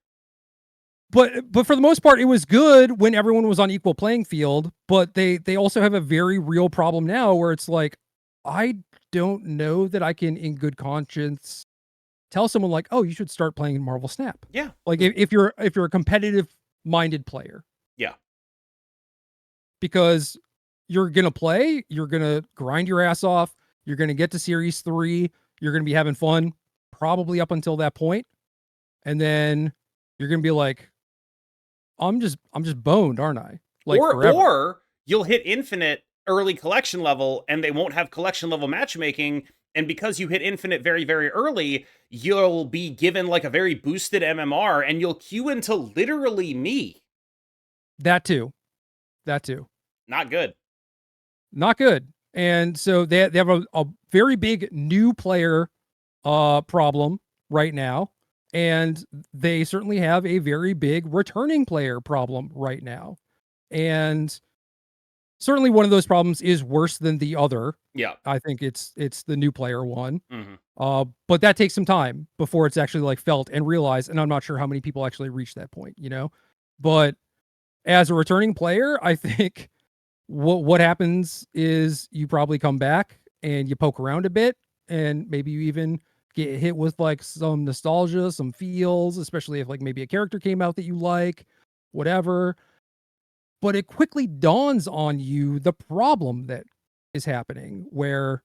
but for the most part, it was good when everyone was on equal playing field. But they also have a very real problem now where it's like, I don't know that I can, in good conscience, tell someone like, oh, you should start playing Marvel Snap. Yeah, Like if you're a competitive minded player, yeah, because you're gonna play, you're gonna grind your ass off, you're gonna get to Series 3, you're gonna be having fun probably up until that point, and then you're gonna be like, I'm just boned, aren't I? Like forever. or you'll hit infinite early collection level, and they won't have collection level matchmaking. And because you hit infinite very, very early, you'll be given like a very boosted MMR, and you'll queue into literally me. That too. That too. Not good. Not good. And so they have a very big new player problem right now. And they certainly have a very big returning player problem right now. And certainly one of those problems is worse than the other. Yeah. I think it's the new player one. Mm-hmm. But that takes some time before it's actually like felt and realized. And I'm not sure how many people actually reach that point. But as a returning player, I think what happens is you probably come back and you poke around a bit, and maybe you even get hit with like some nostalgia, some feels, especially if like maybe a character came out that you like, whatever. But it quickly dawns on you the problem that is happening, where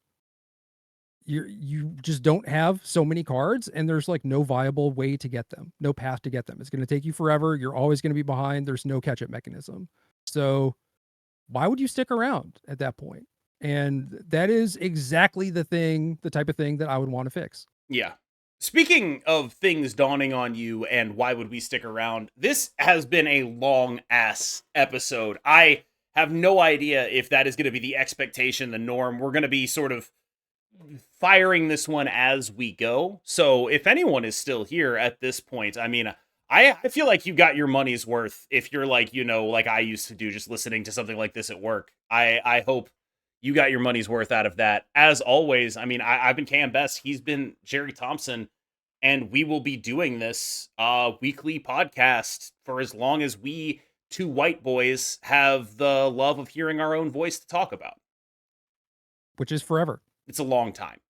you just don't have so many cards and there's like no viable way to get them, no path to get them. It's going to take you forever. You're always going to be behind. There's no catch up mechanism. So why would you stick around at that point? And that is exactly the type of thing that I would want to fix. Yeah. Speaking of things dawning on you and why would we stick around, this has been a long ass episode. I have no idea if that is going to be the expectation, the norm. We're going to be sort of firing this one as we go. So if anyone is still here at this point, I mean, I feel like you got your money's worth if you're like, like I used to do, just listening to something like this at work. I hope you got your money's worth out of that. As always, I mean, I've been KMBest. He's been Gerry Thompson, and we will be doing this weekly podcast for as long as we two white boys have the love of hearing our own voice to talk about. Which is forever. It's a long time.